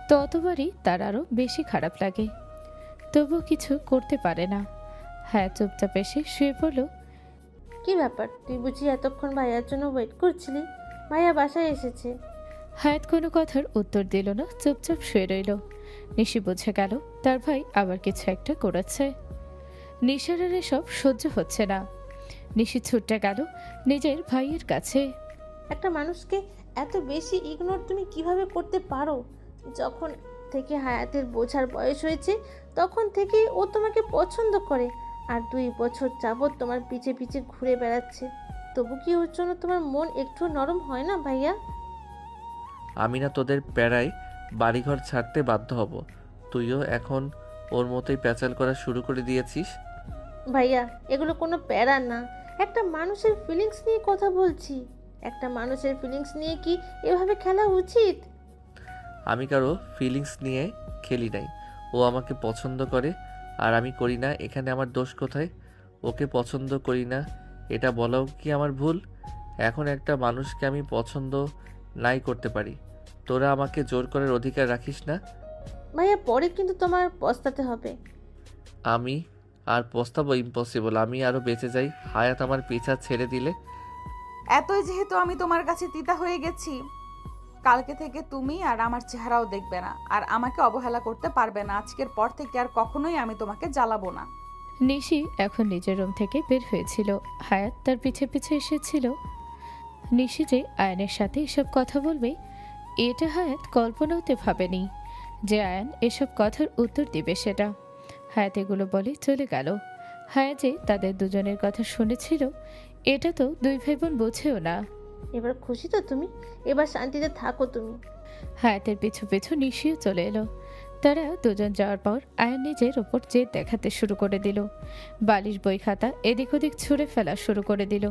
ততবারই তার আরও বেশি খারাপ লাগে। তবুও কিছু করতে পারে না। হায়াত চুপচাপ এসে শুয়ে পড়ল। কি ব্যাপার, তুই বুঝি এতক্ষণ ভাইয়ার জন্য ওয়েট করছিলি? ভাইয়া বাসায় এসেছে। হায়াত কোনো কথার উত্তর দিল না, চুপচাপ শুয়ে রইল। নিশি বুঝে গেল তার ভাই আবার কিছু একটা করেছে। নিশার আর এসব সহ্য হচ্ছে না। নিশি ছুটে গেল নিজের ভাইয়ের কাছে। একটা মানুষকে এত বেশি ইগনোর তুমি কিভাবে করতে পারো? যখন থেকে হায়াতের বোঝার বয়স হয়েছে তখন থেকেই ও তোমাকে পছন্দ করে, আর 2 বছর যাবৎ তোমার পিছে পিছে ঘুরে বেড়াচ্ছে। তবু কি ওর জন্য তোমার মন একটু নরম হয় না ভাইয়া? আমি না তোদের প্যারায় বাড়িঘর ছাড়তে বাধ্য হব। তুইও এখন ওর মতোই প্যাচাল করা শুরু করে দিয়েছিস। ভাইয়া, এগুলো কোনো প্যারা না। একটা মানুষের ফিলিংস নিয়ে কথা বলছি। একটা মানুষের ফিলিংস নিয়ে কি এভাবে খেলা উচিত? আমি কারো ফিলিংস নিয়ে খেলি নাই। ও আমাকে পছন্দ করে আর আমি করি না, এখানে আমার দোষ কোথায়? ওকে পছন্দ করি না এটা বলাও কি আমার ভুল? এখন একটা মানুষকে আমি পছন্দ নাই করতে পারি, তোরা আমাকে জোর করার অধিকার রাখিস না। ভাইয়া, পরে কিন্তু তোমার পস্তাতে হবে। আমি আর পস্তাবো? ইম্পসিবল। আমি আরও বেঁচে যাই, হায়াত আমার পিছা ছেড়ে দিলে। এতই যেহেতু আমি তোমার কাছে তিতা হয়ে গেছি, কালকে থেকে তুমি আর আমার চেহারাও দেখবে না, আর আমাকে অবহেলা করতে পারবে না। আজকের পর থেকে আর কখনোই আমি তোমাকে জ্বালাবো না। নিশি এখন নিজের রুম থেকে বের হয়েছিল। হায়াত তার পিছে পিছে এসেছিল। নিশি যে আয়নের সাথে এসব কথা বলবে, এটা হায়াত কল্পনাতে ভাবেনি যে আয়ান এসব কথার উত্তর দিবে সেটা। হায়াত এগুলো বলে চলে গেল। হায়াত যে তাদের দুজনের কথা শুনেছিল, এটা তো 2 ভাই বোন বোঝেও না। এবার খুশি তো তুমি? এবার শান্তিতে থাকো তুমি। হায়াতের পিছু পিছু নিশিও চলে এলো। তারা দুজন যাওয়ার পর আয়ান নিজের ওপর জেদ দেখাতে শুরু করে দিল। বালিশ বই খাতা এদিক ওদিক ছুঁড়ে ফেলা শুরু করে দিল।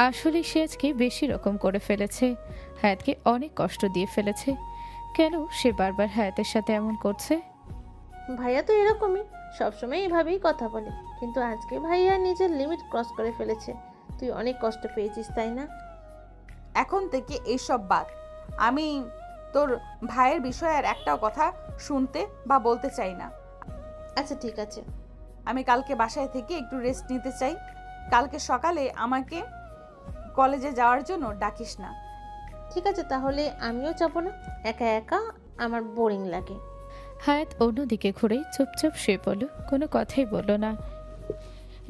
আসলে সে আজকে বেশি রকম করে ফেলেছে, হায়াতকে অনেক কষ্ট দিয়ে ফেলেছে। কেন সে বারবার হায়াতের সাথে এমন করছে? ভাইয়া তো এরকমই, সবসময় এভাবেই কথা বলে, কিন্তু আজকে ভাইয়া নিজের লিমিট ক্রস করে ফেলেছে। তুই অনেক কষ্ট পেয়েছিস, তাই না? এখন থেকে এইসব বাদ। আমি তোর ভাইয়ের বিষয়ে আর একটাও কথা শুনতে বা বলতে চাই না। আচ্ছা ঠিক আছে। আমি কালকে বাসায় থেকে একটু রেস্ট নিতে চাই। কালকে সকালে আমাকে কলেজে যাওয়ার জন্য ডাকিস না। ঠিক আছে, তাহলে আমিও যাবো না, একা একা আমার বোরিং লাগে। হায়াত অন্যদিকে ঘুরে চুপচাপ শুয়ে পড়ল, কোনো কথাই বলল না।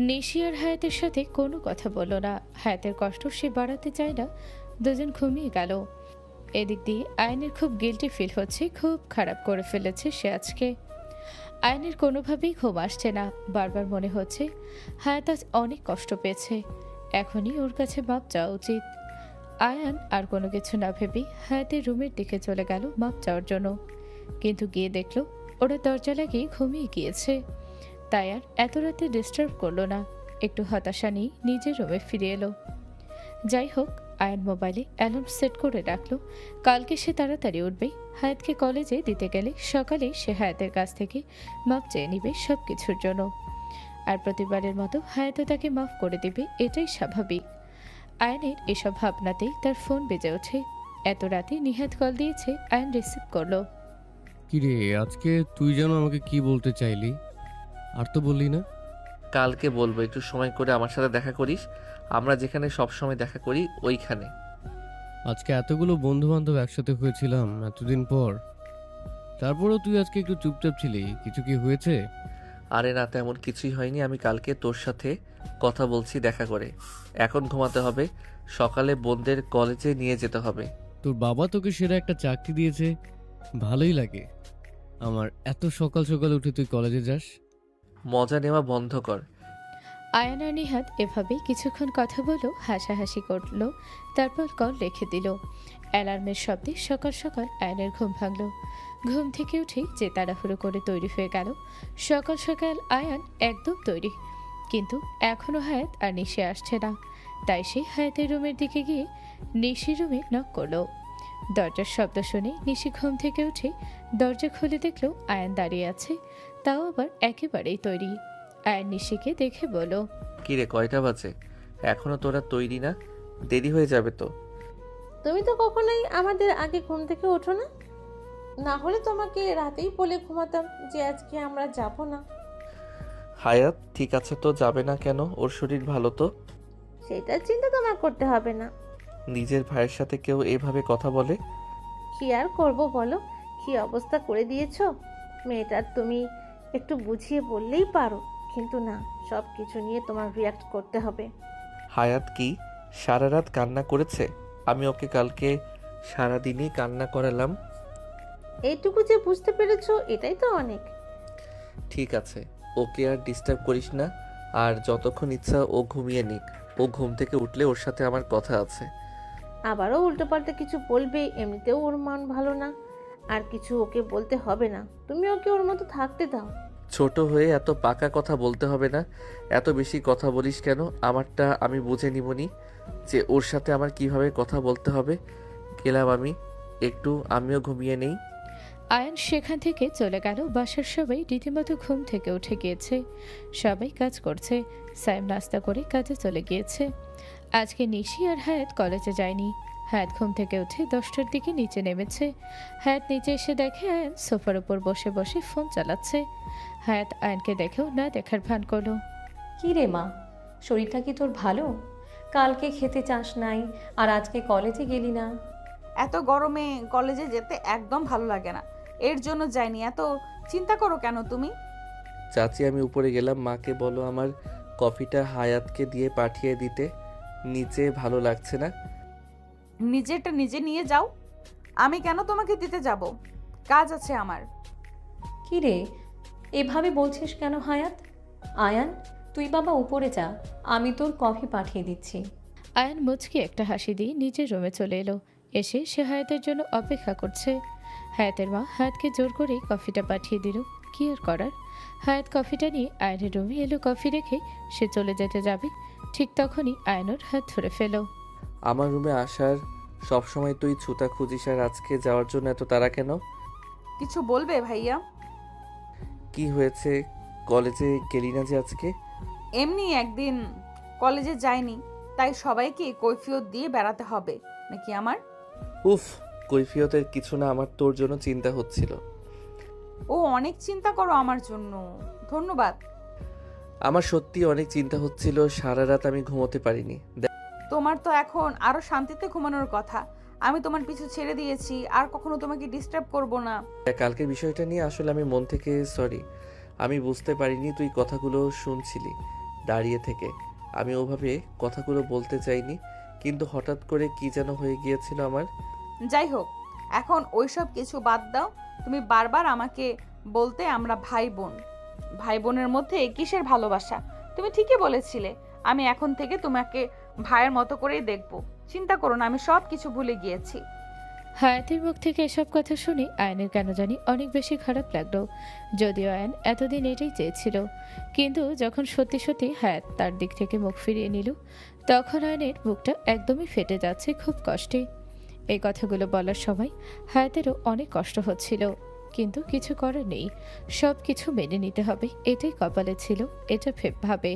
নিশি আর হায়াতের সাথে কোনো কথা বলল না। হায়াতের কষ্ট সে বাড়াতে চায় না। দুজন ঘুমিয়ে গেল। এদিক দিয়ে আয়নের খুব গিল্টি ফিল হচ্ছে, খুব খারাপ করে ফেলেছে সে আজকে। আয়নের কোনোভাবেই ঘুম আসছে না, বারবার মনে হচ্ছে হায়াত আজ অনেক কষ্ট পেয়েছে, এখনই ওর কাছে মাপ চাওয়া উচিত। আয়ান আর কোনো কিছু না ভেবেই হায়াতের রুমের দিকে চলে গেল মাপ চাওয়ার জন্য, কিন্তু গিয়ে দেখলো ওরা দরজা লাগিয়ে ঘুমিয়ে গিয়েছে। তাই আর এত রাতে ডিস্টার্ব করলো না, একটু হতাশা নিয়ে নিজের রুমে ফিরে এলো। যাই হোক, আয়ান মোবাইলে অ্যালার্ম সেট করে রাখলো, কালকে সে তাড়াতাড়ি উঠবে। হায়াতকে কলেজে দিতে গেলে সকালেই সে হায়াতের কাছ থেকে মাপ চেয়ে নিবে সব কিছুর জন্য, আর প্রতিবারের মতো হায়াতও তাকে মাফ করে দিবে, এটাই স্বাভাবিক। আয়নের এসব ভাবনাতেই তার ফোন বেজে ওঠে। এত রাতে নিহাত কল দিয়েছে, আয়ন রিসিভ করলো। কিরে, আজকে তুই যেন আমাকে কি বলতে চাইলি, আর তো বললি না। কালকে বলবো, একটু সময় করে আমার সাথে দেখা করিস। আমরা যেখানে সব সময় দেখা করি ওইখানে। আজকে এতগুলো বন্ধু বান্ধব একসাথে হয়েছিলাম এতদিন পর, তারপরেও তুই আজকে একটু চুপচাপ ছিলি, কিছু কি হয়েছে? আরে না, তেমন কিছুই হয়নি। আমি কালকে তোর সাথে কথা বলছি দেখা করে। এখন ঘুমাতে হবে, সকালে বোনদের কলেজে নিয়ে যেতে হবে। তোর বাবা তোকে সেরা একটা চাকরি দিয়েছে, ভালোই লাগে আমার। এত সকাল সকাল উঠে তুই কলেজে যাস? মজা নেওয়া বন্ধ কর। আয়ান আর নিহাত এভাবেই কিছুক্ষণ কথা বলল, হাসাহাসি করলো, তারপর কল রেখে দিল। অ্যালার্মের শব্দে সকাল সকাল আয়নের ঘুম ভাঙল। ঘুম থেকে উঠে যে তাড়াহুড়ো করে তৈরি হয়ে গেল। সকাল সকাল আয়ান একদম তৈরি, কিন্তু এখনও হায়াত আর নিশি আসছে না। তাই সে হায়াতের রুমের দিকে গিয়ে নিশির রুমে নক করলো। দরজার শব্দ শুনে নিশি ঘুম থেকে উঠে দরজা খুলে দেখলো আয়ান দাঁড়িয়ে আছে, তাও আবার একেবারেই তৈরি। আয়ান নিশিকে দেখে বলো, কিরে, কয়টা বাজে? এখনো তোরা তৈরি না? দেরি হয়ে যাবে তো। তুমি তো কখনোই আমাদের আগে ঘুম থেকে ওঠো না, না হলে তোমাকে রাতেই বলে ঘুমাতাম যে আজকে আমরা যাব না। হায়াত ঠিক আছে তো, যাবে না কেন? ওর শরীর ভালো তো? সেটার চিন্তা তোমার করতে হবে না। নিজের ভাইয়ের সাথে কেউ এভাবে কথা বলে? কি আর করব বলো, কি অবস্থা করে দিয়েছো মেয়েটার। তুমি একটু বুঝিয়ে বললেই পারো, কিন্তু না, সব কিছু নিয়ে তোমার রিয়াক্ট করতে হবে। হায়াত কি সারা রাত কান্না করেছে? আমি ওকে কালকে সারাদিনই কান্না করালাম। এইটুকু যে বুঝতে পেরেছো, এটাই তো অনেক। ঠিক আছে, ওকে আর ডিস্টার্ব করিস না। আর যতক্ষণ ইচ্ছা ও ঘুমিয়ে নিক। ও ঘুম থেকে উঠলে ওর সাথে আমার কথা আছে। আবারও উল্টোপাল্টা কিছু বলবে, এমনিতেও ওর মন ভালো না, আর কিছু ওকে বলতে হবে না। তুমি ওকে ওর মতো থাকতে দাও। ছোট হয়ে এত পাকা কথা বলতে হবে না। এত বেশি কথা বলিস কেন? আমারটা আমি বুঝে নিবনি যে ওর সাথে আমার কিভাবে কথা বলতে হবে। গেলাম আমি, একটু আমিও ঘুমিয়ে নেই। আয়ান সেখান থেকে চলে গেল। বাসার সবাই রীতিমতো ঘুম থেকে উঠে গিয়েছে, সবাই কাজ করছে। সাইম নাস্তা করে কাজে চলে গিয়েছে। আজকে নিশি আর হায়াত কলেজে যায়নি। হায়াত ঘুম থেকে উঠে 10টার দিকে নিচে নেমেছে। হায়াত নিচে এসে দেখে আয়ান সোফার উপর বসে বসে ফোন চালাচ্ছে। হায়াত আয়ানকে দেখেও না দেখার ভান করলো। কি রে মা, শরীরটা কি তোর ভালো? কালকে খেতে চাস নাই, আর আজকে কলেজে গেলি না। এত গরমে কলেজে যেতে একদম ভালো লাগে না, এর জন্য যাইনি। এত চিন্তা করো কেন তুমি? চাচি, আমি উপরে গেলাম। মাকে বলো আমার কফিটা হায়াতকে দিয়ে পাঠিয়ে দিতে। নিচে ভালো লাগছে না। নিজেরটা নিজে নিয়ে যাও, আমি কেন তোমাকে দিতে যাব? কাজ আছে আমার। কি রে, এভাবে বলছিস কেন হায়াত? আয়ান, তুই বাবা উপরে যা, আমি তোর কফি পাঠিয়ে দিচ্ছি। আয়ান মুচকি একটা হাসি দিয়ে নিজের রুমে চলে এলো। এসে সে হায়াতের জন্য অপেক্ষা করছে। হায়াতের মা হায়াতকে জোর করেই কফিটা পাঠিয়ে দিল। কি আর করার। হায়াত কফিটা নিয়ে আয়নের রুমে এলো। কফি রেখে সে চলে যেতে যাবে, ঠিক তখনই আয়নর হাত ধরে ফেলো। আমার রুমে আসার সব সময় তুই ছুতা খুঁজিস, আর আজকে যাওয়ার জন্য এত তাড়া কেন? কিছু বলবে ভাইয়া? কি হয়েছে? কলেজে গেলি না যে আজকে? এমনি একদিন কলেজে যাইনি, তাই সবাইকে কৈফিয়ত দিয়ে বেড়াতে হবে নাকি আমার? উফ, কৈফিয়তের কিছু না, আমার তোর জন্য চিন্তা হচ্ছিল। ও অনেক চিন্তা করো আমার জন্য, ধন্যবাদ। আমার সত্যি অনেক চিন্তা হচ্ছিল, সারা রাত আমি ঘুমোতে পারিনি। তোমার তো এখন আরো শান্তিতে ঘুমানোর কথা। আমি তোমার পিছু ছেড়ে দিয়েছি, আর কখনো তোমাকে ডিস্টার্ব করব না। কালকের বিষয়টা নিয়ে আসলে আমি মন থেকে সরি। আমি বুঝতে পারিনি তুই কথাগুলো শুনছিলি দাঁড়িয়ে থেকে। আমি ওভাবে কথাগুলো বলতে চাইনি, কিন্তু হঠাৎ করে কি যেন হয়ে গিয়েছিল আমার। যাই হোক, এখন ওইসব কিছু বাদ দাও। তুমি বারবার আমাকে বলতে আমরা ভাই বোন। ভাই বোনের মধ্যে কিসের ভালোবাসা? তুমি ঠিকই বলেছিলে। আমি এখন থেকে তোমাকে ভাইয়ের মতো করেই দেখব। চিন্তা করো না, আমি সব কিছু ভুলে গিয়েছি। হায়াতের মুখ থেকে এসব কথা শুনে আয়নের কেন জানি অনেক বেশি খারাপ লাগলো। যদিও আয়ন এতদিন এটাই চেয়েছিল, কিন্তু যখন সত্যি সত্যি হায়াত তার দিক থেকে মুখ ফিরিয়ে নিল, তখন আয়নের বুকটা একদমই ফেটে যাচ্ছে খুব কষ্টে। এই কথাগুলো বলার সময় হায়াতেরও অনেক কষ্ট হচ্ছিল, কিন্তু কিছু করার নেই, সব কিছু মেনে নিতে হবে, এটাই কপালে ছিল, এটা ভাবে।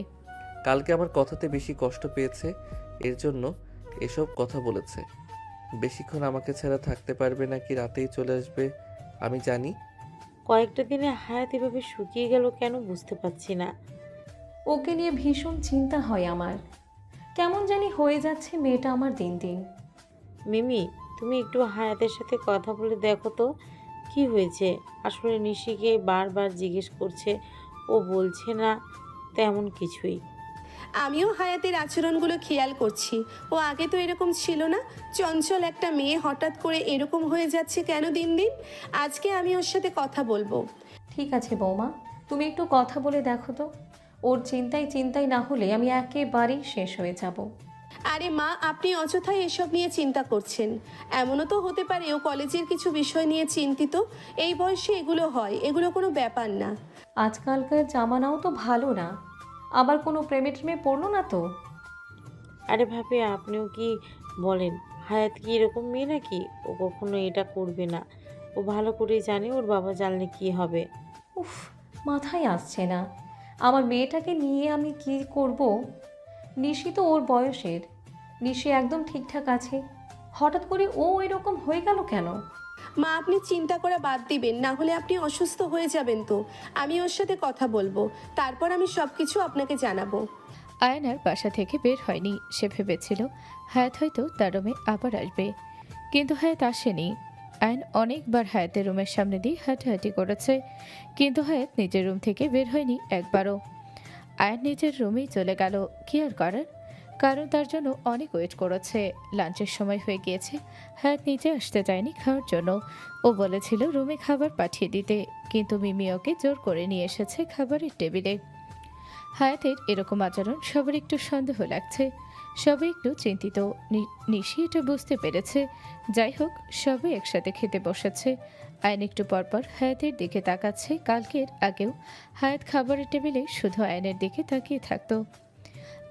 কালকে আমার কথাতে বেশি কষ্ট পেয়েছে, এর জন্য এসব কথা বলেছে। বেশিক্ষণ আমাকে ছাড়া থাকতে পারবে নাকি রাতেই চলে আসবে আমি জানি। কয়েকটা দিনে হায়াত এভাবে শুকিয়ে গেল কেন বুঝতে পারছি না। ওকে নিয়ে ভীষণ চিন্তা হয় আমার। কেমন জানি হয়ে যাচ্ছে মেয়েটা আমার দিন দিন। মিমি, তুমি একটু হায়াতের সাথে কথা বলে দেখো তো কি হয়েছে। আসলে নিশিকে বারবার জিজ্ঞেস করছে, ও বলছে না তেমন কিছুই। আমিও হায়াতের আচরণগুলো খেয়াল করছি। ও আগে তো এরকম ছিল না। চঞ্চল একটা মেয়ে হঠাৎ করে এরকম হয়ে যাচ্ছে কেন দিন দিন? আজকে আমি ওর সাথে কথা বলবো। ঠিক আছে বৌমা, তুমি একটু কথা বলে দেখো তো। ওর চিন্তায় চিন্তায় না হলে আমি একেবারেই শেষ হয়ে যাব। আরে মা, আপনি অযথাই এসব নিয়ে চিন্তা করছেন। এমনও তো হতে পারে ও কলেজের কিছু বিষয় নিয়ে চিন্তিত। এই বয়সে এগুলো হয়, এগুলো কোনো ব্যাপার না। আজকালকার জামানাও তো ভালো না, আবার কোনো প্রেমে টেমে পড়লো না তো? আরে ভাবে, আপনিও কি বলেন? হায়াত কি এরকম মেয়ে নাকি? ও কখনো এটা করবে না। ও ভালো করেই জানে ওর বাবা জানলে কি হবে। উফ, মাথায় আসছে না। আমার মেয়েটাকে নিয়ে আমি কি করব? নিশি তো ওর বয়সের, নিশি একদম ঠিকঠাক আছে, হঠাৎ করে ও এরকম হয়ে গেল কেন? মা, আপনি চিন্তা করা বাদ দিবেন, না হলে আপনি অসুস্থ হয়ে যাবেন তো। আমি ওর সাথে কথা বলবো, তারপর আমি সব কিছু আপনাকে জানাবো। আয়ন আর বাসা থেকে বের হয়নি। সে ভেবেছিল হায়াত হয়তো তার রুমে আবার আসবে, কিন্তু হায়াত আসেনি। আয়ন অনেকবার হায়াতের রুমের সামনে দিয়ে হাঁটাহাঁটি করেছে, কিন্তু হায়াত নিজের রুম থেকে বের হয়নি একবারও। আয়ন নিজের রুমেই চলে গেল। কি আর করার, কারণ তার জন্য অনেক ওয়েট করেছে। লাঞ্চের সময় হয়ে গিয়েছে, হায়াত নিচে আসতে চায়নি খাওয়ার জন্য। ও বলেছিল রুমে খাবার পাঠিয়ে দিতে, কিন্তু মিমি ওকে জোর করে নিয়ে এসেছে খাবারের টেবিলে। হায়াতের এরকম আচরণ সবার একটু সন্দেহ লাগছে, সবাই একটু চিন্তিত। নিশি এটা বুঝতে পেরেছে। যাই হোক, সবাই একসাথে খেতে বসেছে। আয়ন একটু পরপর হায়াতের দিকে তাকাচ্ছে। কালকের আগেও হায়াত খাবারের টেবিলে শুধু আয়নের দিকে তাকিয়ে থাকতো।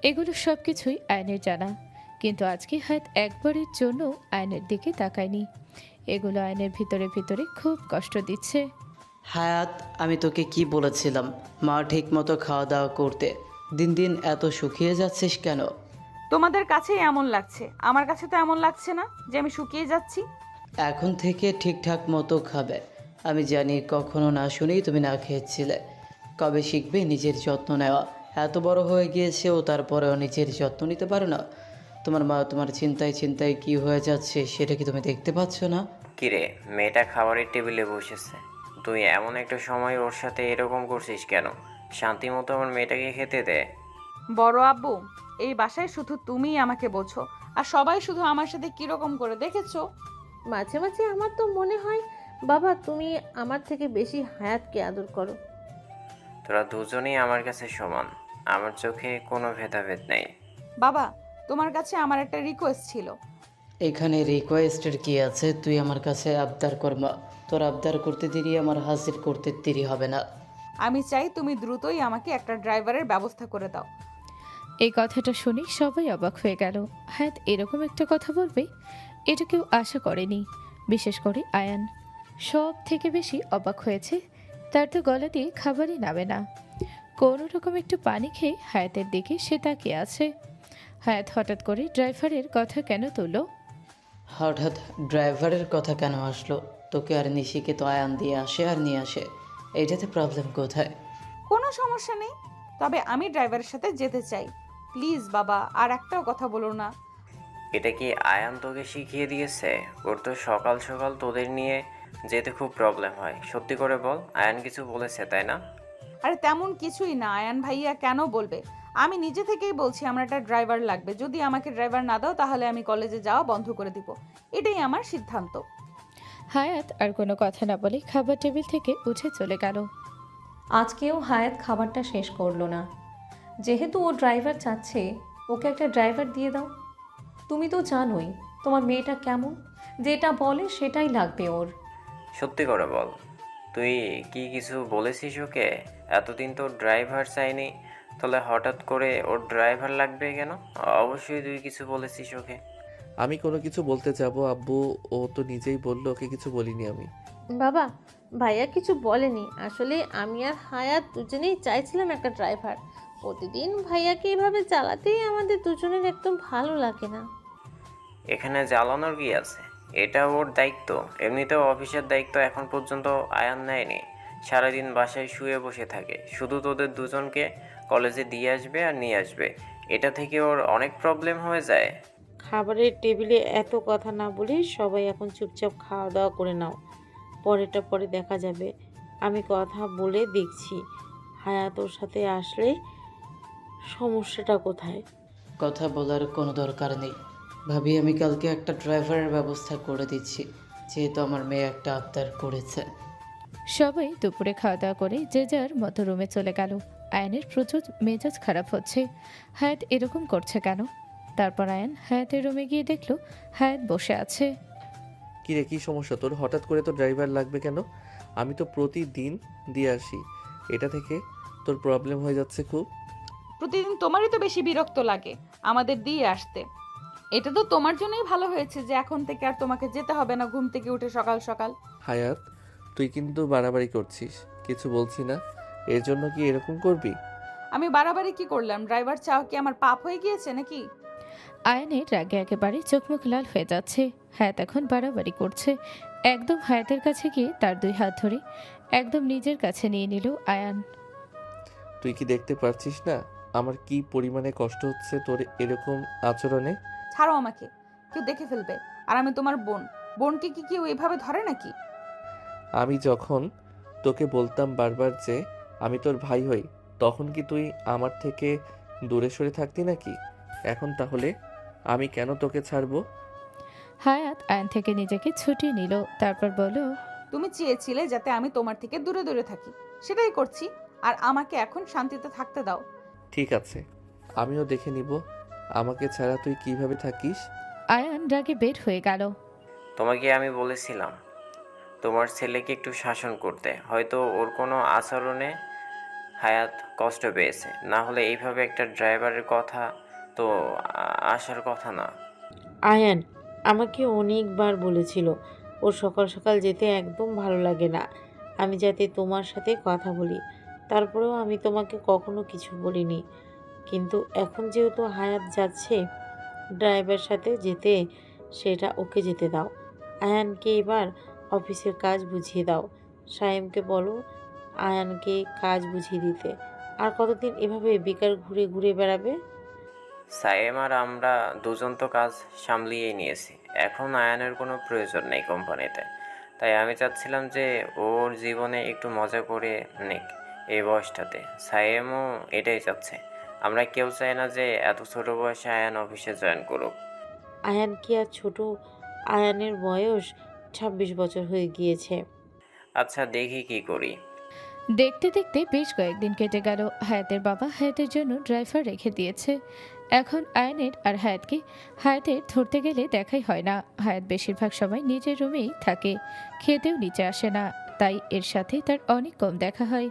এগুলো সব কিছুই আয়নের জানা, কিন্তু আজকে হায়াত একবারের জন্য আয়নের দিকে তাকায়নি। এগুলো আয়নের ভিতরে ভিতরে খুব কষ্ট দিচ্ছে। হায়াত, আমি তোকে কি বলেছিলাম মা ঠিক মতো খাওয়া দাওয়া করতে? দিন দিন এত শুকিয়ে যাচ্ছিস কেন? তোমাদের কাছেই এমন লাগছে, আমার কাছে তো এমন লাগছে না যে আমি শুকিয়ে যাচ্ছি। এখন থেকে ঠিকঠাক মতো খাবে। আমি জানি কখনো না শুনেই তুমি না খেয়েছিলে। কবে শিখবে নিজের যত্ন নেওয়া? এত বড় হয়ে গিয়েছে ও, তারপরেও নিজের যত্ন নিতে পারে না। তোমার মা তোমার চিন্তায় চিন্তায় কি হয়ে যাচ্ছে সেটা কি তুমি দেখতে পাচ্ছ না? কিরে, মেয়েটা খাবারের টেবিলে বসেছে, তুই এমন একটা সময় ওর সাথে এরকম করছিস কেন? শান্তি মতো আমার মেয়েটাকে খেতে দে। বড় আব্বু, এই বাসায় শুধু তুমিই আমাকে বোঝো, আর সবাই শুধু আমার সাথে কিরকম করে দেখেছো। মাঝে মাঝে আমার তো মনে হয় বাবা তুমি আমার থেকে বেশি হায়াতকে আদর করো। তোরা দুজনেই আমার কাছে সমান, আমার চোখে কোনো ভেদাভেদ নেই। বাবা, তোমার কাছে আমার একটা রিকোয়েস্ট ছিল। এখানে রিকোয়েস্টের কি আছে? তুই আমার কাছে আবদার করমা। তোর আবদার করতে দেরি, আমার হাজির করতে দেরি হবে না। আমি চাই তুমি দ্রুতই আমাকে একটা ড্রাইভারের ব্যবস্থা করে দাও। এই কথাটা শুনে সবাই অবাক হয়ে গেল। হায়াত এরকম একটা কথা বলবে, এটা কেউ আশা করেনি, বিশেষ করে আয়ান। সব থেকে বেশি অবাক হয়েছে তার তো গলা দিয়ে খাবারই নামে না। কোনো রকম একটু পানি খেয়ে হায়াতের দিকে সে তাকিয়ে আছে। হায়াত হঠাৎ করে ড্রাইভারের কথা কেন তুললো? হঠাৎ ড্রাইভারের কথা কেন আসলো? তোকে আর নিশিকে তো আয়ান দিয়ে আসে আর নিয়ে আসে, এইটাতে প্রবলেম কোথায়? কোনো সমস্যা নেই, তবে আমি ড্রাইভারের সাথে যেতে চাই। প্লিজ বাবা, আর একটাও কথা বলো না। এটা কি আয়ান তোকে শিখিয়ে দিয়েছে? ওর তো সকাল সকাল তোদের নিয়ে যেতে খুব প্রবলেম হয়। সত্যি করে বল, আয়ান কিছু বলেছে তাই না? আরে তেমন কিছুই না, আয়ান ভাইয়া কেন বলবে? আমি নিজে থেকেই বলছি আমার একটা ড্রাইভার লাগবে। যদি আমাকে ড্রাইভার না দাও তাহলে আমি কলেজে যাওয়া বন্ধ করে দিব। এটাই আমার সিদ্ধান্ত। হায়াত আর কোনো কথা না বলে খাবার টেবিল থেকে উঠে চলে গেল। আজকেও হায়াত খাবারটা শেষ করলো না। যেহেতু ও ড্রাইভার চাচ্ছে, ওকে একটা ড্রাইভার দিয়ে দাও। তুমি তো জানোই তোমার মেয়েটা কেমন, যেটা বলে সেটাই লাগবে ওর। সত্যি করে বল, তুই কি কিছু বলেছিস ওকে? এতদিন তো ড্রাইভার চাইনি, তাহলে হঠাৎ করে ওর ড্রাইভার লাগবে কেন? অবশ্যই তুই কিছু বলেছিস ওকে। আমি কোনো কিছু বলতে যাব আব্বু? ও তো নিজেই বললো, ওকে কিছু বলিনি আমি। বাবা, ভাইয়া কিছু বলেনি। আসলে আমি আর হায়াত দুজনেই চাইছিলাম একটা ড্রাইভার। প্রতিদিন ভাইয়াকে এভাবে চালাতেই আমাদের দুজনের একদম ভালো লাগে না। এখানে জ্বালানোর কি আছে? এটা ওর দায়িত্ব। এমনিতেও অফিসের দায়িত্ব এখন পর্যন্ত আয়ান নেয়নি। সারাদিন বাসায় শুয়ে বসে থাকে, শুধু তোদের দুজনকে কলেজে দিয়ে আসবে আর নিয়ে আসবে। এটা থেকে ওর অনেক প্রবলেম হয়ে যায়। খাবারের টেবিলে এত কথা না বলে সবাই এখন চুপচাপ খাওয়া দাওয়া করে নাও, পরেরটা পরে দেখা যাবে। আমি কথা বলে দেখছি হায়াত ওর সাথে আসলে সমস্যাটা কোথায়। কথা বলার কোনো দরকার নেই ভাবি, আমি কালকে একটা ড্রাইভারের ব্যবস্থা করে দিচ্ছি, যেহেতু আমার মেয়ে একটা আবদার করেছে। সবাই দুপুরে খাওয়া দাওয়া করে যে যার মতো রুমে চলে গেল। আয়ানের প্রচুর মেজাজ খারাপ হচ্ছে। হায়াত এরকম করছে কেন? তারপর আয়ান হায়াতের রুমে গিয়ে দেখলো হায়াত বসে আছে। কিরে, কি সমস্যা তোর? হঠাৎ করে তো ড্রাইভার লাগবে কেন? আমি তো প্রতিদিন দিয়ে আসি, এটা থেকে তোর প্রবলেম হয়ে যাচ্ছে খুব। প্রতিদিন তোমারই তো বেশি বিরক্ত লাগে আমাদের দিয়ে আসতে। এটা তো তোমার জন্যই ভালো হয়েছে যে এখন থেকে আর তোমাকে যেতে হবে না ঘুম থেকে উঠে সকাল সকাল। হায়াত, তুই কিন্তু বাড়াবাড়ি করছিস। কিছু বলছি না, এর জন্য কি এরকম করবি? আমি বাড়াবাড়ি কি করলাম? ড্রাইভার চাও কি আমার পাপ হয়ে গিয়েছে নাকি? আয়ানের রাগে একেবারে চোখ মুখ লাল হয়ে যাচ্ছে। হায়াত এখন বাড়াবাড়ি করছে। একদম হায়াতের কাছে গিয়ে তার দুই হাত ধরে একদম নিজের কাছে নিয়ে নিল আয়ান। তুই কি দেখতে পারছিস না আমার কি পরিমাণে কষ্ট হচ্ছে তোর এরকম আচরণে? ছাড়ো আমাকে, কেউ দেখে ফেলবে। আর আমি তোমার বোন, বোনকে কি কেউ এভাবে ধরে নাকি? আমি যখন তোকে বলতাম বারবার যে আমি তোর ভাই হই, তখন কি তুই আমার থেকে দূরে সরে থাকতি নাকি? এখন তাহলে আমি কেন তোকে ছাড়বো? হায়াত আয়ান থেকে নিজেকে ছুটিয়ে নিল। তারপর বলল, তুমি চেয়েছিলে যাতে আমি তোমার থেকে দূরে দূরে থাকি, সেটাই করছি। আর আমাকে এখন শান্তিতে থাকতে দাও। ঠিক আছে, আমিও দেখে নিব আমাকে ছাড়া তুই কিভাবে থাকিস। আয়ান রাগে বের হয়ে গেল। তোমাকে আমি বলেছিলাম তোমার ছেলেকে একটু শাসন করতে, হয়তো ওর কোনো আচরণে হায়াত কষ্ট পেয়েছে, না হলে এইভাবে একটা ড্রাইভারের কথা তো আসার কথা না। আয়ান আমাকে অনেকবার বলেছিল ওর সকাল সকাল যেতে একদম ভালো লাগে না, আমি যাতে তোমার সাথে কথা বলি। তারপরেও আমি তোমাকে কখনো কিছু বলিনি। কিন্তু এখন যেহেতু হায়াত যাচ্ছে ড্রাইভার সাথে যেতে, সেটা ওকে যেতে দাও। আয়ানকে এবার অফিসের কাজ বুঝিয়ে দাও। সায়েমকে বলো আয়ানকে কাজ বুঝিয়ে দিতে। আর কতদিন এভাবে বেকার ঘুরে ঘুরে বেড়াবে? সায়েম আর আমরা দুজন তো কাজ সামলিয়েই নিয়েছি, এখন আয়ানের কোনো প্রয়োজন নেই কোম্পানিতে। তাই আমি চাচ্ছিলাম যে ওর জীবনে একটু মজা করে নিক এই বয়সটাতে। সায়েমও এটাই চাচ্ছে। আমরা কেউ চাই না যে এত ছোট বয়সে আয়ান অফিসে জয়েন করুক। আয়ান কি আর ছোট? আয়ানের বয়স 26 বছর হয়ে গিয়েছে। আচ্ছা, দেখি কি করি। দেখতে দেখতে বেশ কয়েকদিন কেটে গেল। হায়াতের বাবা হায়াতের জন্য ড্রাইভার রেখে দিয়েছে। এখন আয়ানের আর হায়াতকে হায়াতের ধরতে গেলে দেখাই হয় না। হায়াত বেশিরভাগ সময় নিজের রুমেই থাকে, খেতেও নিচে আসে না, তাই এর সাথে তার অনেক কম দেখা হয়।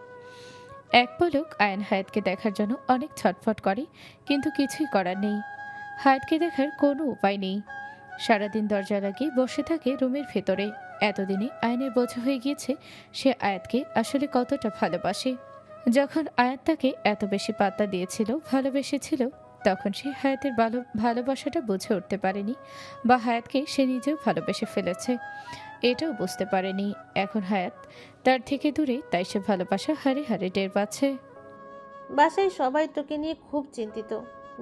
এক পলক আয়ান হায়াতকে দেখার জন্য অনেক ছটফট করে, কিন্তু কিছুই করার নেই। হায়াতকে দেখার কোনো উপায় নেই। সারাদিন দরজা লাগিয়ে বসে থাকে রুমের ভেতরে। এতদিনে আয়নের বোঝা হয়ে গিয়েছে সে আয়াতকে আসলে কতটা ভালোবাসে। যখন আয়াত তাকে এত বেশি পাত্তা দিয়েছিল, ভালোবেসেছিল, তখন সে হায়াতের ভালোবাসাটা বুঝে উঠতে পারেনি, বা হায়াতকে সে নিজেও ভালোবেসে ফেলেছে এটাও বুঝতে পারেনি। এখন হায়াত তার থেকে দূরে, তাই সে ভালোবাসা হারে হারে টের পাচ্ছে। বাসায় সবাই তোকে নিয়ে খুব চিন্তিত।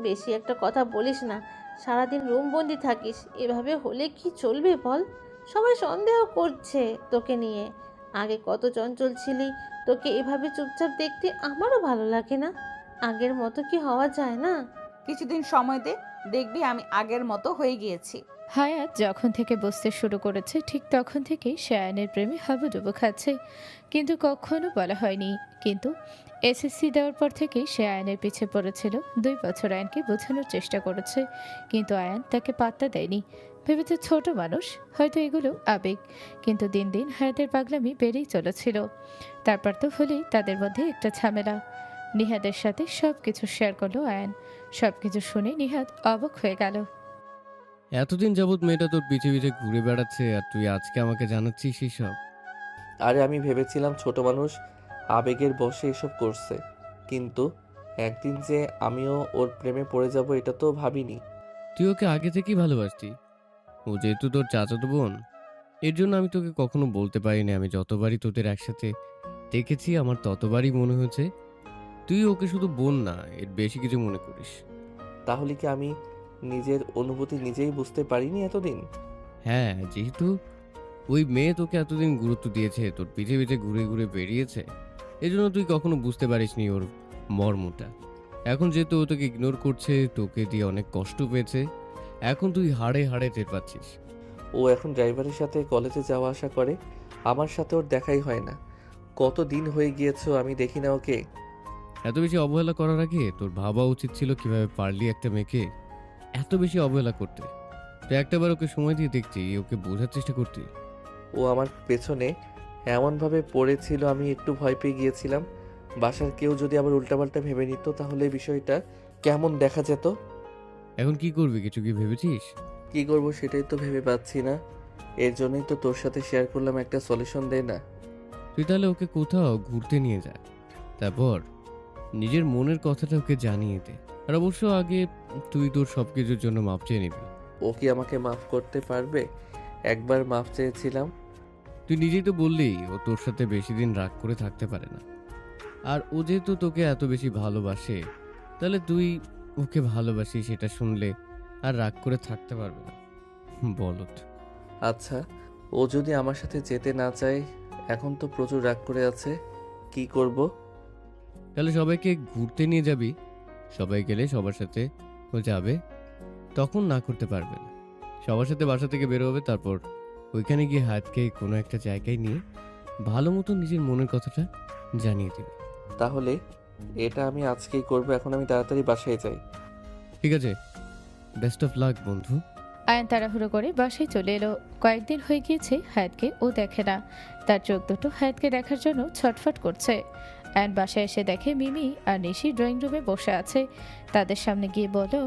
বেশি একটা কথা বলিস না, সারাদিন রুমবন্দি থাকিস, এভাবে হলে কি চলবে বল? সবাই সন্দেহ করছে তোকে নিয়ে। আগে কত চঞ্চল ছিলি, তোকে এভাবে চুপচাপ দেখতে আমারও ভালো লাগে না। আগের মতো কি হওয়া যায় না? কিছুদিন সময় দে, দেখবি আমি আগের মতো হয়ে গিয়েছি। হায়াত যখন থেকে বুঝতে শুরু করেছে ঠিক তখন থেকেই সে আয়নের প্রেমে হাবুডুবু খাচ্ছে, কিন্তু কখনো বলা হয়নি। কিন্তু এসএসসি দেওয়ার পর থেকেই সে আয়নের পিছে পড়েছিল। 2 বছর আয়নকে বোঝানোর চেষ্টা করেছে, কিন্তু আয়ন তাকে পাত্তা দেয়নি। ভেবেছে ছোট মানুষ, হয়তো এগুলো আবেগ। কিন্তু দিন দিন হায়াতের পাগলামি বেড়েই চলেছিল। তারপর তো হলেই তাদের মধ্যে একটা ঝামেলা। নিহাদের সাথে সব কিছু শেয়ার করলো আয়ন। সব কিছু শুনে নিহাদ অবাক হয়ে গেল। এতদিন যাবৎ মেয়েটা তোর পিছে পিছে ঘুরে বেড়াচ্ছে, আর তুই আজকে আমাকে জানাচ্ছিস সব? আরে আমি ভেবেছিলাম ছোট মানুষ আবেগের বশে এসব করছে, কিন্তু একদিন যে আমিও ওর প্রেমে পড়ে যাব এটা তো ভাবিনি। তুই ওকে আগে থেকেই ভালোবাসতি। ও যেহেতু তোর চাচাতো বোন, এর জন্য আমি তোকে কখনো বলতে পারিনি। আমি যতবারই তোদের একসাথে দেখেছি আমার ততবারই মনে হয়েছে তুই ওকে শুধু বোন না, এর বেশি কিছু মনে করিস। তাহলে কি আমি নিজের অনুভূতি নিজেই বুঝতে পারিনি এতদিন? হ্যাঁ, যেহেতু ওই মেয়ে তোকে এতদিন গুরুত্ব দিয়েছে, তোর পিছে পিছে ঘুরে ঘুরে বেরিয়েছে, এজন্য তুই কখনো বুঝতে পারিসনি ওর মর্মটা। এখন যেহেতু ও তোকে ইগনোর করছে, তোকে দিয়ে অনেক কষ্ট পেয়েছে, এখন তুই হাড়ে হাড়ে টের পাচ্ছিস। ও এখন ড্রাইভারের সাথে কলেজে যাওয়া আসা করে, আমার সাথে ওর দেখাই হয় না। কত দিন হয়ে গিয়েছো আমি দেখি না ওকে। এত বেশি অবহেলা করার আগে তোর ভাবা উচিত ছিল কিভাবে পারলি একটা মেয়েকে এত বেশি অবহেলা করতে। তুই একটাবার ওকে সময় দিয়ে দেখছি, ওকে বোঝার চেষ্টা করতি। ও আমার পেছনে এমনভাবে পড়েছিল আমি একটু ভয় পেয়ে গিয়েছিলাম। বাসার কেউ যদি আবার উল্টাপাল্টা ভেবে নিত তাহলে বিষয়টা কেমন দেখা যেত। এখন কি করবি, কিছু কি ভেবেছিস? কি করব সেটাই তো ভেবে পাচ্ছি না। এর জন্যই তো তোর সাথে শেয়ার করলাম, একটা সলিউশন দে না। তুই তাহলে ওকে কোথাও ঘুরতে নিয়ে যা, তারপর নিজের মনের কথাটা ওকে জানিয়ে দে। আর অবশ্য আগে তুই তোর সব কিছুর জন্য মাপ চেয়ে নিবি। ও কি আমাকে মাফ করতে পারবে? একবার মাফ চেয়েছিলাম। তুই নিজেই তো বললি ও তোর সাথে বেশি দিন রাগ করে থাকতে পারে না। আর ও যেহেতু তোকে এত বেশি ভালোবাসে, তাহলে তুই ওকে ভালোবাসিস সেটা শুনলে আর রাগ করে থাকতে পারবে না। বলত। আচ্ছা, ও যদি আমার সাথে যেতে না চায়, এখন তো প্রচুর রাগ করে আছে, কি করব? তাহলে সবাইকে ঘুরতে নিয়ে যাবি। সবাই গেলে সবার সাথে ও যাবে, তখন না করতে পারবে না। সবার সাথে বাসা থেকে বের হবে, তারপর ওইখানে গিয়ে হাতকে কোনো একটা জায়গায় নিয়ে ভালো মতো নিজের মনের কথাটা জানিয়ে দেবে। তাহলে এটা আমি আজকেই করব। এখন আমি তাড়াতাড়ি বাসায় যাই। ঠিক আছে, বেস্ট অফ লাক বন্ধু। আয়ন তাড়াহুড়ো করে বাসায় চলে এলো। কয়েকদিন হয়ে গিয়েছে হায়াতকে ও দেখে না। তার চোখ দুটো হায়াতকে দেখার জন্য ছটফট করছে। আয়ন বাসায় এসে দেখে মিমি আর নিশি ড্রয়িং রুমে বসে আছে। তাদের সামনে গিয়ে বলো,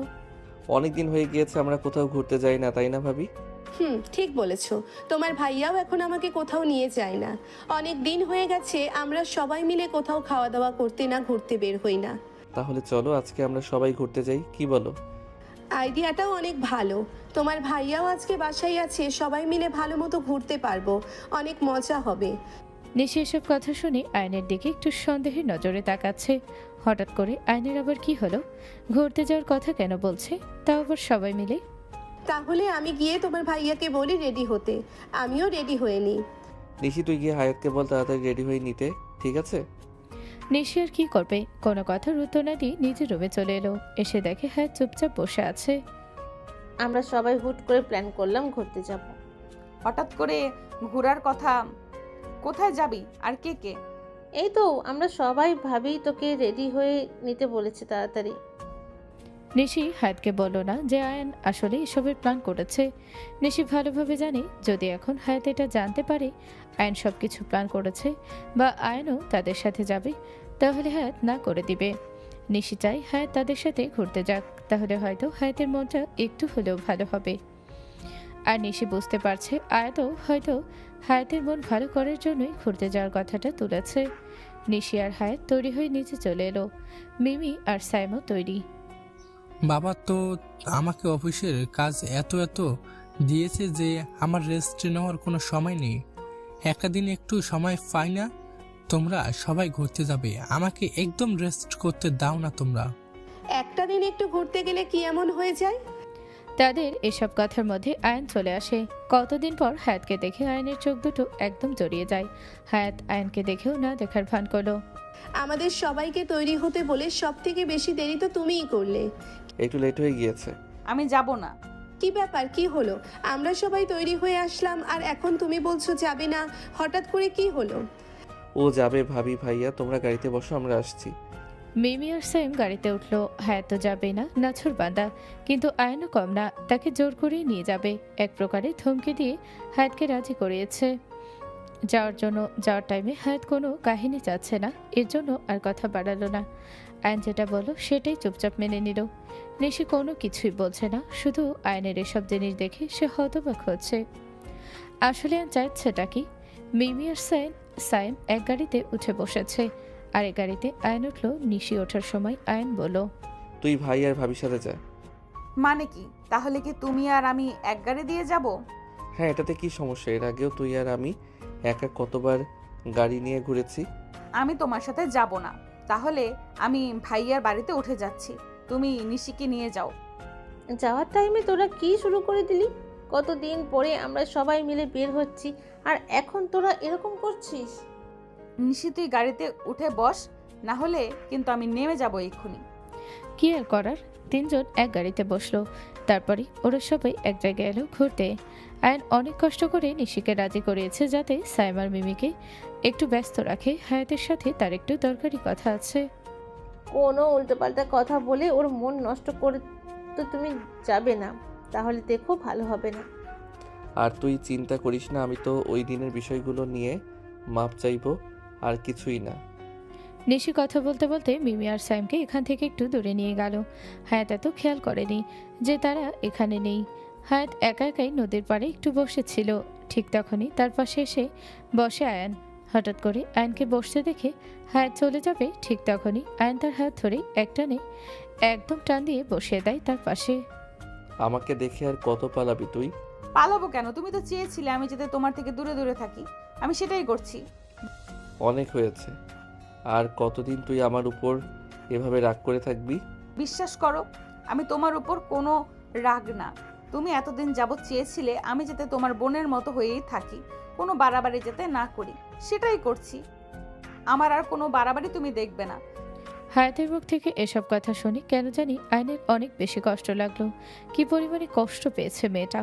অনেক দিন হয়ে গিয়েছে আমরা কোথাও ঘুরতে যাই না, তাই না ভাবি? ঠিক বলেছো। তোমার ভাইয়াও এখন আমাকে কোথাও নিয়ে যায় না। অনেক দিন হয়ে গেছে আমরা সবাই মিলে কোথাও খাওয়া দাওয়া করতে না ঘুরতে বের হই না। তাহলে চলো আজকে আমরা সবাই ঘুরতে যাই, কি বলো? আইডিয়াটাও অনেক ভালো। তোমার ভাইয়াও আজকে বাসায় আছে, সবাই মিলে ভালো মতো ঘুরতে পারবো, অনেক মজা হবে। নিশি এসব কথা শুনে আয়নের দিকে একটু সন্দেহের নজরে তাকাচ্ছে। হঠাৎ করে আয়নের আবার কি হলো? ঘুরতে যাওয়ার কথা কেন বলছে, তাও আবার সবাই মিলে? তাহলে আমি গিয়ে তোমার ভাইয়াকে বলি রেডি হতে, আমিও রেডি হয়ে নিই। নিশি তুই গিয়ে হায়াতকে বল তাড়াতাড়ি রেডি হয়ে নিতে, ঠিক আছে? নিশি আর কি করবে, কোনো কথার উত্তর না দিয়ে নিজের রুমে চলে এলো। এসে দেখে হায়াত চুপচাপ বসে আছে। আমরা সবাই হুট করে প্ল্যান করলাম ঘুরতে যাব। হঠাৎ করে ঘোরার কথা, কোথায় যাবি আর কে কে? এই তো আমরা সবাই ভাবি তোকে রেডি হয়ে নিতে বলেছে তাড়াতাড়ি। নিশি হায়াতকে বলল না যে আয়ন আসলে এসবের প্ল্যান করেছে। নিশি ভালোভাবে জানে যদি এখন হায়াত এটা জানতে পারে আয়ন সব কিছু প্ল্যান করেছে বা আয়নও তাদের সাথে যাবে, তাহলে হায়াত না করে দিবে। নিশি চায় হায়াত তাদের সাথে ঘুরতে যাক, তাহলে হয়তো হায়াতের মনটা একটু হলেও ভালো হবে। আর নিশি বুঝতে পারছে আয়াতও হয়তো হায়াতের মন ভালো করার জন্যই ঘুরতে যাওয়ার কথাটা তুলেছে। নিশি আর হায়াত তৈরি হয়ে নিচে চলে এলো। মিমি আর সাইমও তৈরি। বাবা তো আমাকে অফিসের কাজ এত এত দিয়েছে যে আমার রেস্ট নেওয়ার কোনো সময় নেই। একটা দিন একটু সময় পাই না। তোমরা সবাই ঘুরতে যাবে, আমাকে একদম রেস্ট করতে দাও না তোমরা। একটা দিন একটু ঘুরতে গেলে কি এমন হয়ে যায়? তাদের এসব কথার মধ্যে আয়ন চলে আসে। কতদিন পর হায়াতকে দেখে আয়নের চোখ দুটো একদম জড়িয়ে যায়। হায়াত আয়নকে দেখেও না দেখার ভান করলো। আমাদের সবাইকে তৈরি হতে বলে সব থেকে বেশি দেরি তো তুমিই করলে। একটু লেট হয়ে গিয়েছে। আমি যাব না। কি ব্যাপার, কি হলো? আমরা সবাই তৈরি হয়ে আসলাম আর এখন তুমি বলছো যাবে না, হঠাৎ করে কি হলো? ও যাবে ভাবি, ভাইয়া তোমরা গাড়িতে বসো, আমরা আসছি। মিমি আর সাইম গাড়িতে উঠলো। হায়াত তো যাবে না, নাছর বাঁধা, কিন্তু আয়নও কম না, তাকে জোর করেই নিয়ে যাবে। এক প্রকারে ধমকি দিয়ে হায়াতকে রাজি করিয়েছে যাওয়ার জন্য। যাওয়ার টাইমে হায়াত কোনো কাহিনী চাচ্ছে না, এর জন্য আর কথা বাড়ালো না। আয়ন যেটা বলল সেটাই চুপচাপ মেনে নিল। নিশি কোনো কিছুই বলছে না, শুধু আয়নের এসব জিনিস দেখে সে হতবাক হচ্ছে। আসলে আয়ন চাইছেটা কি? মিমি আর সাইম এক গাড়িতে উঠে বসেছে, আরেক গাড়িতে আয়ন উঠলো। নিশি ওঠার সময় আয়ন বলল, তুই ভাই আর ভাবির সাথে যা। মানে কি? তাহলে কি তুমি আর আমি এক গাড়ি দিয়ে যাব? হ্যাঁ, এটাতে কি সমস্যা? এর আগেও তুই আর আমি একা কতবার গাড়ি নিয়ে ঘুরেছি। আমি তোমার সাথে যাব না। তাহলে আমি ভাইয়ার বাড়িতে উঠে যাচ্ছি, তুমি নিশিকে নিয়ে যাও। যাওয়ার টাইমে তোরা কি শুরু করে দিলি? কতদিন পরে আমরা সবাই মিলে বের হচ্ছি আর এখন তোরা এরকম করছিস? নিশি তুই গাড়িতে উঠে বস, না হলে কিন্তু আমি নেমে যাব এক্ষুনি। কি আর করার, তিনজন এক গাড়িতে বসলো। তারপরে ওরা সবাই এক জায়গায় এলো ঘুরতে। আয়ন অনেক কষ্ট করে নিশিকে রাজি করিয়েছে যাতে সাইম আর মিমিকে একটু ব্যস্ত রাখে। হায়াতের সাথে তার একটু দরকারি কথা আছে। কোনো উল্টোপাল্টা কথা বলে ওর মন নষ্ট করে তো তুমি যাবে না, তাহলে দেখো ভালো হবে না। আর তুই চিন্তা করিস না, আমি তো ওই দিনের বিষয়গুলো নিয়ে মাপ চাইবো, আর কিছুই না। নিশি কথা বলতে বলতে মিমি আর সাইমকে এখান থেকে একটু দূরে নিয়ে গেল। হায়াত এত খেয়াল করেনি যে তারা এখানে নেই। হায়াত একা একাই নদীর পাড়ে একটু বসেছিল। ঠিক তখনই তার পাশে এসে বসে আয়ান। হঠাৎ করে আয়নকে বসতে দেখে হায়াত চলে যাবে, ঠিক তখনই আয়ন তার হাত ধরে একটানে একদম টান দিয়ে বসিয়ে দেয় তার পাশে। আমাকে দেখে আর কত পালাবি তুই? পালাবো কেন? তুমি তো চেয়েছিলে আমি যাতে তোমার থেকে দূরে দূরে থাকি, আমি সেটাই করছি। অনেক হয়েছে। আর কতদিন তুই আমার উপর এভাবে রাগ করে থাকবি? বিশ্বাস করো, আমি তোমার উপর কোনো রাগ না। তুমি এতদিন যাবৎ চেয়েছিলে আমি যাতে তোমার বোনের মতো হয়েই থাকি, কোনো বাড়াবাড়ি যাতে না করি, সেটাই করছি। আমার আর কোনো বাড়াবাড়ি তুমি দেখবে না। হায়াতের মুখ থেকে এসব কথা শুনে কেন জানি আয়নের অনেক বেশি কষ্ট লাগলো। কি পরিমাণে কষ্ট পেয়েছে মেয়েটা।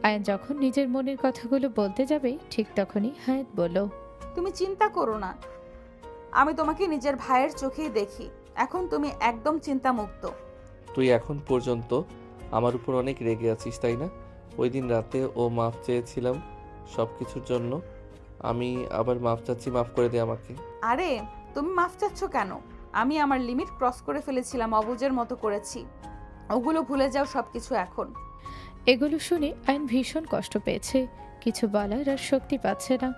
আয়ন যখন নিজের মনের কথাগুলো বলতে যাবে ঠিক তখনই হায়াত বলল, তুমি চিন্তা করো না, আমি তোমাকে নিজের ভাইয়ের চোখেই দেখি। এখন তুমি একদম চিন্তামুক্ত। তুই এখন পর্যন্ত আমার উপর অনেক রেগে আছিস, তাই না? ওই দিন রাতে ও মাফ চেয়েছিলাম সব কিছুর জন্য, আমি আবার মাফ চাচ্ছি, মাফ করে দে আমাকে। আরে তুমি মাফ চাচ্ছ কেন? আমি আমার লিমিট ক্রস করে ফেলেছিলাম, অবুজের মতো করেছি, ওগুলো ভুলে যাও সব কিছু এখন। এগুলো শুনে আয়ন ভীষণ কষ্ট পেয়েছে, কিছু বলার আর শক্তি পাচ্ছে না।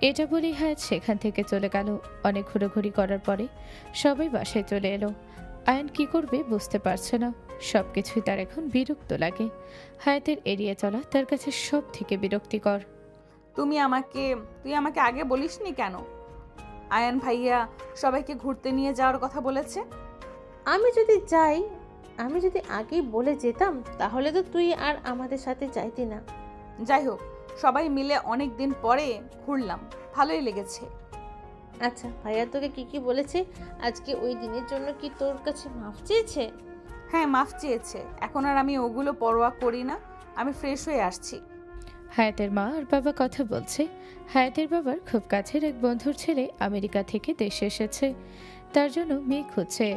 এটা বলেই হায়াত সেখান থেকে চলে গেল। অনেক ঘোরাঘুরি করার পরে সবাই বাসায় চলে এলো। আয়ন কি করবে বুঝতে পারছে না, সবকিছুই তার এখন বিরক্ত লাগে। হায়াতের এড়িয়ে চলা তার কাছে সব থেকে বিরক্তিকর। তুই আমাকে আগে বলিসনি কেন? আয়ান ভাইয়া সবাইকে ঘুরতে নিয়ে যাওয়ার কথা বলেছে। আমি যদি আগেই বলে যেতাম তাহলে তো তুই আর আমাদের সাথে যাইতি না। যাই হোক, সবাই মিলে অনেক দিন পরে ঘুরলাম, ভালোই লেগেছে। আচ্ছা, ভাইয়া তোকে কি বলেছে? আজকে ওই দিনের জন্য কি তোর কাছে মাফ চেয়েছে? হ্যাঁ, মাফ চেয়েছে। এখন আর আমি ওগুলো পরোয়া করি না, আমি ফ্রেশ হয়ে আসছি। হায়াতের মা আর বাবা কথা বলছে। হায়াতের বাবার খুব কাছের এক বন্ধুর ছেলে আমেরিকা থেকে দেশে এসেছে, তার জন্য মেয়ে খুঁজছে।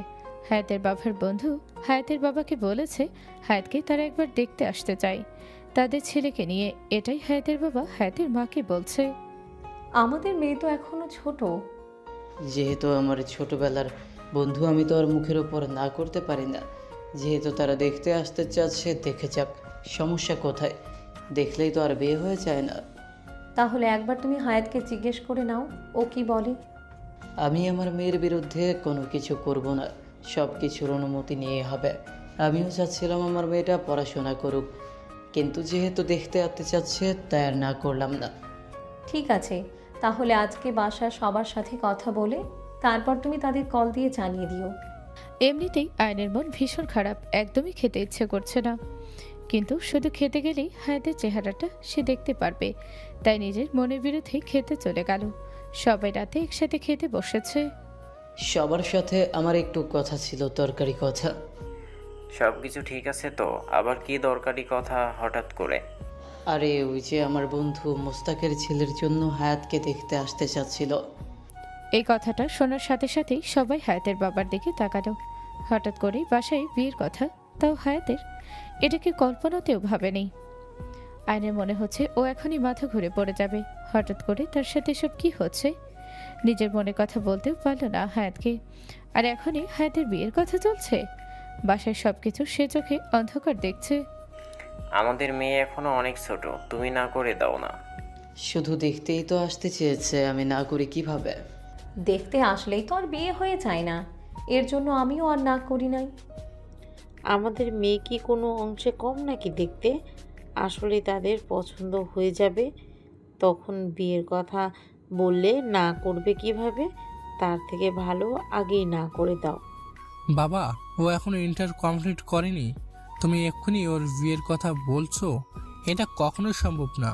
হায়াতের বাবার বন্ধু হায়াতের বাবাকে বলেছে হায়াতকে তারা একবার দেখতে আসতে চায় তাদের ছেলেকে নিয়ে। এটাই হায়াতের বাবা হায়াতের মাকে বলছে। আমাদের মেয়ে তো এখনো ছোট। যেহেতু আমার ছোটবেলার বন্ধু, আমি তো আর মুখের ওপর না করতে পারি না। যেহেতু তারা দেখতে আসতে চাচ্ছে, দেখে যাক, সমস্যা কোথায়? দেখলেই তো আর বিয়ে হয়ে যায় না। তাহলে একবার তুমি হায়াতকে জিজ্ঞেস করে নাও ও কি বলে। আমি আমার মেয়ের বিরুদ্ধে কোনো কিছু করব না, সব কিছুর অনুমতি নিয়ে হবে। আমিও চাচ্ছিলাম আমার মেয়েটা পড়াশোনা করুক, কিন্তু যেহেতু দেখতে আসতে চাচ্ছে তাই আর না করলাম না। ঠিক আছে, তাহলে আজকে বাসার সবার সাথে কথা বলে তারপর তুমি তাদের কল দিয়ে জানিয়ে দিও। এমনিতেই আয়নের মন ভীষণ খারাপ, একদমই খেতে ইচ্ছে করছে না, কিন্তু শুধু খেতে গেলেই হায়াতের চেহারাটা সে দেখতে পারবে, তাই নিজের মনের বিরুদ্ধে খেতে চলে গেল। সবাই রাতে একসাথে খেতে বসেছে। সবার সাথে আমার একটু কথা ছিল, দরকারি কথা। সব কিছু ঠিক আছে তো? আবার কি দরকারি কথা হঠাৎ করে? আরে ওই যে আমার বন্ধু মোস্তাকের ছেলের জন্য হায়াতকে দেখতে আসতে চাচ্ছিল। এই কথাটা শোনার সাথে সাথেই সবাই হায়াতের বাবার দিকে তাকালো। হঠাৎ করেই বাসায় বিয়ের কথা, তাও হায়াতের, এটাকে কল্পনাতেও ভাবেনি। আয়নের মনে হচ্ছে ও এখনই মাথা ঘুরে পড়ে যাবে। হঠাৎ করে তার সাথে সব কি হচ্ছে, নিজের মনে কথা বলতেও পারল না হায়াতকে। আর এখনই হায়াতের বিয়ের কথা চলছে। বাসায় সবকিছু সে চোখে অন্ধকার দেখছে। আমাদের মেয়ে এখনো অনেক ছোট, তুমি না করে দাও না। শুধু দেখতেই তো আসতে চেয়েছে, আমি না করি কিভাবে? দেখতে আসলেই তো আর বিয়ে হয়ে যায় না, এর জন্য আমিও আর না করি নাই। আমাদের মেয়ে কি কোনো অংশে কম নাকি দেখতে? আসলে তাদের পছন্দ হয়ে যাবে, তখন বিয়ের কথা বললে না করবে কিভাবে? তার থেকে ভালো আগেই না করে দাও। বাবা, ও এখনো ইন্টার কমপ্লিট করেনি, তুমি এক্ষুনি ওর বিয়ের কথা বলছো? এটা কখনোই সম্ভব না।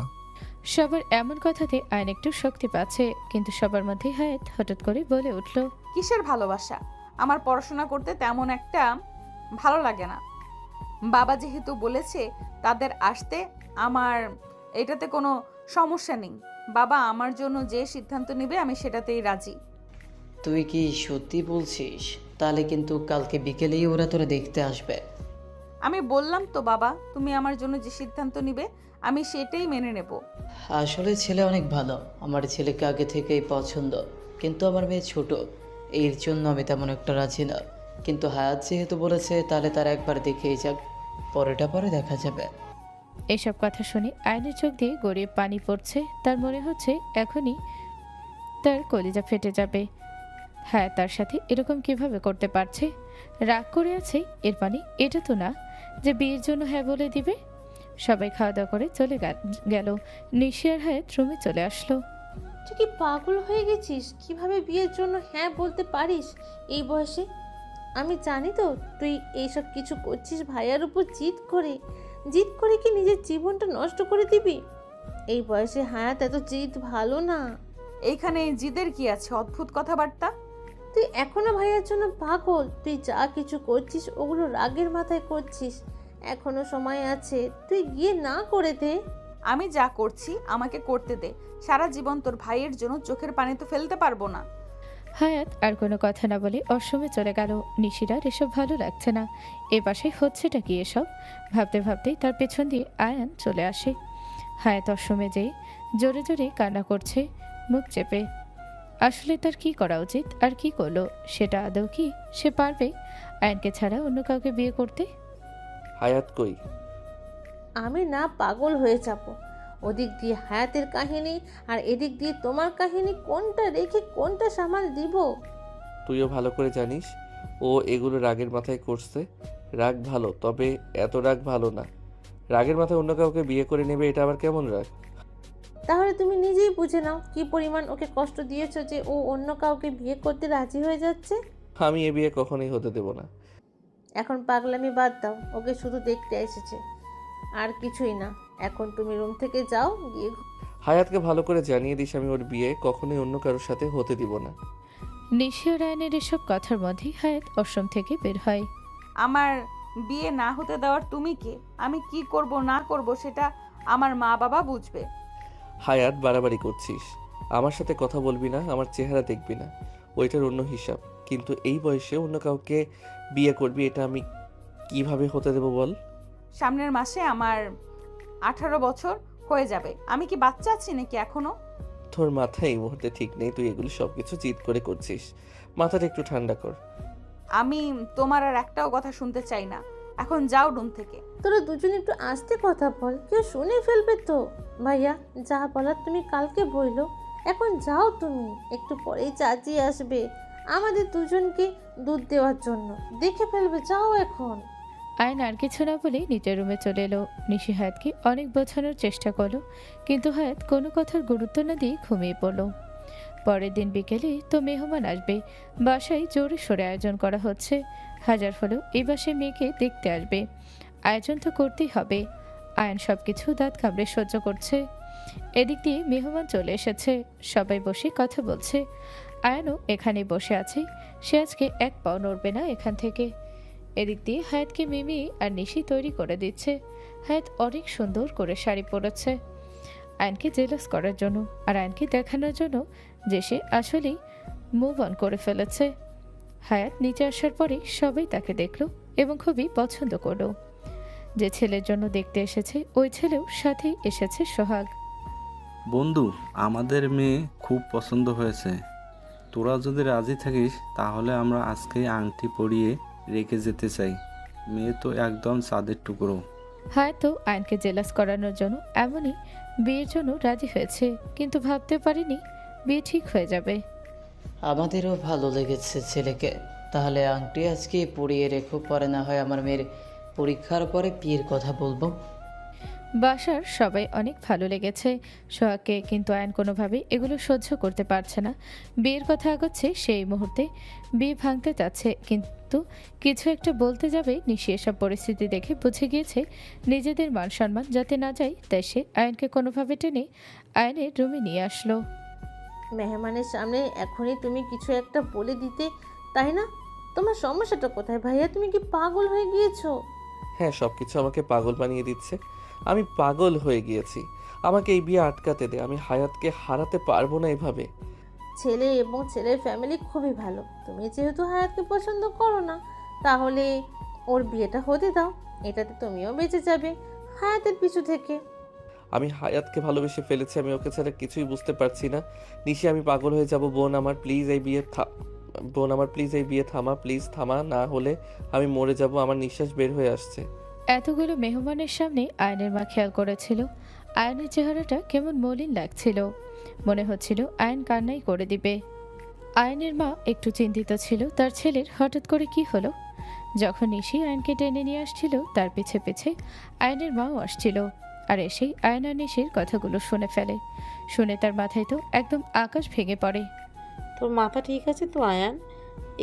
সবার এমন কথাতে আয়ন একটু শক্তি পাচ্ছে, কিন্তু সবার মধ্যে হায়াত হঠাৎ করে বলে উঠল, কিসের ভালোবাসা? আমার পড়াশোনা করতে তেমন একটা ভালো লাগে না। বাবা যেহেতু বলেছে তাদের আসতে, আমার এটাতে কোনো সমস্যা নেই। বাবা আমার জন্য যে সিদ্ধান্ত নেবে আমি সেটাতেই রাজি। তুই কি সত্যি বলছিস? তাহলে কিন্তু কালকে বিকেলেই ওরা তোরা দেখতে আসবে। আমি বললাম তো বাবা, তুমি আমার জন্য যে সিদ্ধান্ত নিবে আমি সেটাই মেনে নেব। আসলে ছেলে অনেক ভালো, আমার ছেলেকে আগে থেকেই পছন্দ, কিন্তু আমার মেয়ে ছোট, এর জন্য আমি তেমন একটা রাজি না। কিন্তু হায়াত যেহেতু বলেছে তাহলে তার একবার দেখেই যাক, পরেটা পরে দেখা যাবে। এসব কথা শুনে আয়নের চোখ দিয়ে গড়িয়ে পানি পড়ছে। তার মনে হচ্ছে এখনই তার কলিজা ফেটে যাবে। হ্যাঁ, তার সাথে এরকম কিভাবে করতে পারছে? রাগ করে আছে এর মানে এটা তো না যে বিয়ের জন্য হ্যাঁ বলে দিবে। সবাই খাওয়া দাওয়া করে চলে গেল। নিশি আর হায়াত রুমে চলে আসলো। তুই কি পাগল হয়ে গেছিস? কিভাবে বিয়ের জন্য হ্যাঁ বলতে পারিস এই বয়সে? আমি জানি তো তুই এইসব কিছু করছিস ভাইয়ার উপর জিদ করে কি নিজের জীবনটা নষ্ট করে দিবি? এই বয়সে হায়াত এত জিদ ভালো না। এইখানে জিদের কি আছে? অদ্ভুত কথাবার্তা। তুই এখনো ভাইয়ার জন্য পাগল। তুই যা কিছু করছিস ওগুলো রাগের মাথায় করছিস। এখনো সময় আছে, তুই গিয়ে না করে দে। আমি যা করছি আমাকে করতে দে। সারা জীবন তোর ভাইয়ের জন্য চোখের পানি তো ফেলতে পারবো না। হায়াত আর কোনো কথা না বলে অসমে চলে গেল। নিশিরার এসব ভালো লাগছে না। এ পাশে হচ্ছেটা কি এসব ভাবতে ভাবতেই তার পেছন দিয়ে আয়ান চলে আসে। হায়াত অসমে যেয়ে জোরে জোরে কান্না করছে, মুখ চেপে। আসলে তার কি করা উচিত আর কি করলো সেটা আদৌ কি সে পারবে আয়ানকে ছাড়া অন্য কাউকে বিয়ে করতে? হায়াত কই? আমি না পাগল হয়ে যাব। ওদিক দিয়ে হায়াতের কাহিনী আর এদিক দিয়ে তোমার কাহিনী, কোনটা রেখে কোনটা সামাল দিব? তুইও ভালো করে জানিস ও এগুলো রাগের মাথায় করছে। রাগ ভালো, তবে এত রাগ ভালো না। রাগের মাথায় অন্য কাউকে বিয়ে করে নেবে, এটা আবার কেমন রাগ? তাহলে তুমি নিজেই বুঝে নাও কি পরিমাণ ওকে কষ্ট দিয়েছো যে ও অন্য কাউকে বিয়ে করতে রাজি হয়ে যাচ্ছে। আমি এ বিয়ে কখনোই হতে দেব না। এখন পাগলামি বাদ দাও, ওকে শুধু দেখতে এসেছে, আর কিছুই না। এখন তুমি রুম থেকে যাও, গিয়ে হায়াতকে ভালো করে জানিয়ে দিস আমি ওর বিয়ে কখনোই অন্য কারোর সাথে হতে দিব না। নিশি আর আয়ানের এসব কথার মধ্যেই হায়াত অসম থেকে বের হয়। আমার বিয়ে না হতে দেওয়ার তুমি কে? আমি কি করব না করব সেটা আমার মা বাবা বুঝবে। হায়াত, বাড়াবাড়ি করছিস। আমার সাথে কথা বলবি না, আমার চেহারা দেখবি না, ওইটার অন্য হিসাব। কিন্তু এই বয়সে অন্য কাউকে বিয়ে করবি, এটা আমি কিভাবে হতে দেব বল? সামনের মাসে আমার 18 বছর হয়ে যাবে। আমি কি বাচ্চা আছি নাকি এখনো? তোর মাথায় এই মুহূর্তে ঠিক নেই, তুই এগুলো সবকিছু জিদ করে করছিস। মাথাটা একটু ঠান্ডা কর। আমি তোমার আর একটাও কথা শুনতে চাই না। এখন যাও রুম থেকে। তোরা দুজন একটু আস্তে কথা বল, কেউ শুনে ফেলবে তো। ভাইয়া, যা বলার তুমি কালকে বইলো, এখন যাও তুমি, একটু পরেই চাচি আসবে আমাদের দুজনকে দুধ দেওয়ার জন্য, দেখে ফেলবে, যাও এখন। আয়ন আর কিছু না বলে নিজের রুমে চলে এলো। নিশি হায়াতকে অনেক বোঝানোর চেষ্টা করলো, কিন্তু হায়াত কোনো কথার গুরুত্ব না দিয়ে ঘুমিয়ে পড়ল। পরের দিন বিকেলে তো মেহমান আসবে, বাসায় জোরে সোরে আয়োজন করা হচ্ছে। হাজার হলেও এই বাসায় মেয়েকে দেখতে আসবে, আয়োজন তো করতেই হবে। আয়ন সবকিছু দাঁত কামড়ে সহ্য করছে। এদিক দিয়ে মেহমান চলে এসেছে, সবাই বসে কথা বলছে। আয়নও এখানে বসে আছে, সে আজকে এক পাও নড়বে না এখান থেকে। এদিক দিয়ে হায়াতকে মিমি আর নিশি তৈরি করে দিচ্ছে। হায়াত অনেক সুন্দর করে শাড়ি পরেছে আয়নকে জেলাস করার জন্য, আর আয়নকে দেখানোর জন্য যে সে আসলেই মুভ অন করে ফেলেছে। হায়াত নিচে আসার পরে সবাই তাকে দেখলো এবং খুবই পছন্দ করলো। যে ছেলের জন্য দেখতে এসেছে ওই ছেলেও সাথেই এসেছে সোহাগ। বন্ধু, আমাদের মেয়ে খুব পছন্দ হয়েছে। তোরা যদি রাজি থাকিস তাহলে আমরা আজকেই আংটি পরিয়ে রেখে যেতে চাই। মেয়ে তো একদম চাঁদের টুকরো। হায়াত তো আয়নকে জেলাস করানোর জন্য এমনই বিয়ের জন্য রাজি হয়েছে, কিন্তু ভাবতে পারিনি বিয়ে ঠিক হয়ে যাবে। আমাদেরও ভালো লেগেছে ছেলেকে। তাহলে আংটি আজকে পরিয়ে রেখো, পরে না হয় আমার মেয়ের পরীক্ষার পরে বিয়ের কথা বলবো। বাসার সবাই অনেক ভালো লেগেছে সোহাগকে, কিন্তু আয়ন কোনোভাবেই এগুলো সহ্য করতে পারছে না। বিয়ের কথা আগাচ্ছে সেই মুহূর্তে বিয়ে ভাঙতে চাচ্ছে, কিন্তু কিছু একটা বলতে যাবে নিশি এসব পরিস্থিতি দেখে বুঝে গিয়েছে নিজেদের মান সম্মান যাতে না যায়, তাই সে আয়নকে কোনোভাবে টেনে আয়নের রুমে নিয়ে আসলো। মেহমানের সামনে এখনই তুমি কিছু একটা বলে দিতে, তাই না? তোমার সমস্যাটা কোথায় ভাইয়া? তুমি কি পাগল হয়ে গিয়েছো? হ্যাঁ, সব কিছু আমাকে পাগল বানিয়ে দিচ্ছে। আমি পাগল হয়ে গিয়েছি। আমাকে এই বিয়ে আটকাতে দে, আমি হায়াতকে হারাতে পারবো না এভাবে। ছেলে এবং ছেলের ফ্যামিলি খুবই ভালো, তুমি যেহেতু হায়াতকে পছন্দ করো না, তাহলে ওর বিয়েটা হতে দাও, এটাতে তুমিও বেঁচে যাবে হায়াতের পিছু থেকে। আমি হায়াতকে ভালোবেসে ফেলেছি, আমি ওকে ছাড়া কিছুই বুঝতে পারছি না। নিশি, আমি পাগল হয়ে যাব। বোন আমার প্লিজ এই বিয়ে থামা, প্লিজ থামা, না হলে আমি মরে যাব। আমার নিঃশ্বাস বের হয়ে আসছে। এতগুলো মেহমানের সামনে আয়নের মা খেয়াল করেছিল আয়নের চেহারাটা কেমন মলিন লাগছিল, মনে হচ্ছিল আয়ন কান্নাই করে দিবে। আয়নের মা একটু চিন্তিত ছিল তার ছেলের হঠাৎ করে কি হলো। যখন নিশি আয়নকে টেনে নিয়ে আসছিল তার পিছে পিছে আয়নের মাও আসছিল, আর এসেই আয়ন আর নিশির কথাগুলো শুনে ফেলে। শুনে তার মাথায় তো একদম আকাশ ভেঙে পড়ে। তোর মাথা ঠিক আছে তো আয়ান?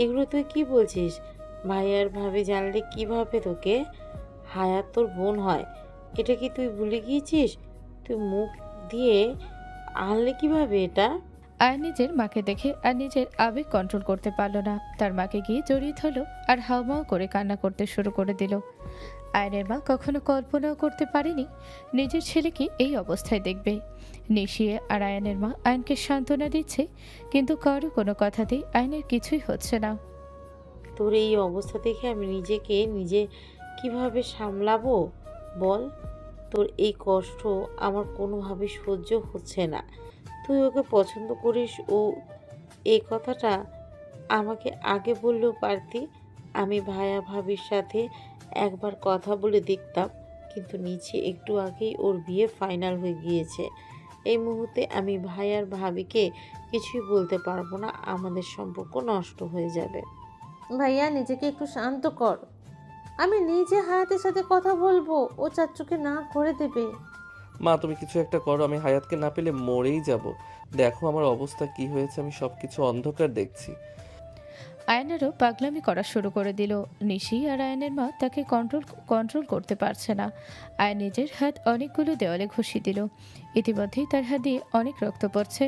এগুলো তুই কি বলছিস? ভাইয়ার ভাবি জানলে কিভাবে তোকে? হায়াত তোর বোন হয়, এটা কি তুই ভুলে গিয়েছিস? তুই মুখ দিয়ে আনলে কিভাবে এটা? আয়ন নিজের মাকে দেখে আর নিজের আবেগ কন্ট্রোল করতে পারল না, তার মাকে গিয়ে জড়িয়ে ধরল আর হাউমাউ করে কান্না করতে শুরু করে দিল। আয়নের মা কখনো কল্পনাও করতে পারেনি নিজের ছেলেকে এই অবস্থায় দেখবে। নিশিয়ে আর আয়নের মা আয়নকে সান্ত্বনা দিচ্ছে, কিন্তু কারো কোনো কথাতেই আয়নের কিছুই হচ্ছে না। তোর এই অবস্থা দেখে আমি নিজেকে নিজে কিভাবে সামলাবো বল? তোর এই কষ্ট আমার কোনোভাবে সহ্য হচ্ছে না। তুই ওকে পছন্দ করিস, ও এই কথাটা আমাকে আগে বললেও পারতি। আমি ভাইয়া ভাবির সাথে একবার কথা বলে দেখতাম, কিন্তু নিচে একটু আগেই ওর বিয়ে ফাইনাল হয়ে গিয়েছে। এই মুহূর্তে আমি ভাইয়ার ভাবিকে কিছুই বলতে পারবো না, আমাদের সম্পর্ক নষ্ট হয়ে যাবে। ভাইয়া, নিজেকে একটু শান্ত কর, আমি নিজে হায়াতের সাথে কথা বলবো, ও চাচ্চুকে না করে দেবে। মা, তুমি কিছু একটা করো, আমি হায়াতকে না পেলে মরেই যাব। দেখো আমার অবস্থা কি হয়েছে, আমি সবকিছু অন্ধকার দেখছি। আয়নেরও পাগলামি করা শুরু করে দিল। নিশি আর আয়নের মা তাকে কন্ট্রোল করতে পারছে না। আয়ন নিজের হাত অনেকগুলো দেওয়ালে ঘষি দিল, ইতিমধ্যেই তার হাত দিয়ে অনেক রক্ত পড়ছে।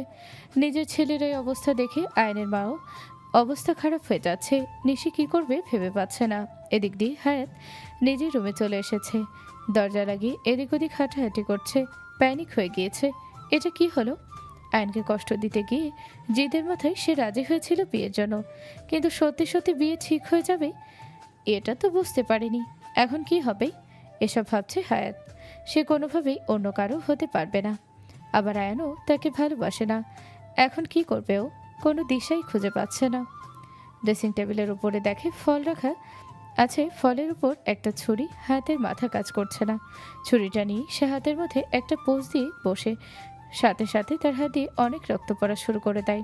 নিজের ছেলের এই অবস্থা দেখে আয়নের মাও অবস্থা খারাপ হয়ে যাচ্ছে। নিশি কি করবে ভেবে পাচ্ছে না। এদিক দিয়ে হায়াত নিজের রুমে চলে এসেছে, দরজা লাগিয়ে এদিক ওদিক হাঁটাহাঁটি করছে, প্যানিক হয়ে গিয়েছে। এটা কি হলো? আয়নকে কষ্ট দিতে গিয়ে জিদের মাথায় সে রাজি হয়েছিল বিয়ের জন্য, কিন্তু সত্যি সত্যি বিয়ে ঠিক হয়ে যাবে এটা তো বুঝতে পারেনি। এখন কি হবে এসব ভাবছে হায়াত। সে কোনোভাবেই অন্য কারো হতে পারবে না, আবার আয়নও তাকে ভালোবাসে না। এখন কি করবে ও? কোনো দিশাই খুঁজে পাচ্ছে না। ড্রেসিং টেবিলের উপরে দেখে ফল রাখা আছে ফলের উপর একটা ছুরি। হায়াতের মাথা কাজ করছে না। ছুরিটা নিয়ে সে হাতের মধ্যে একটা পোজ দিয়ে বসে, সাথে সাথে তার হাত দিয়ে অনেক রক্ত পড়া শুরু করে দেয়।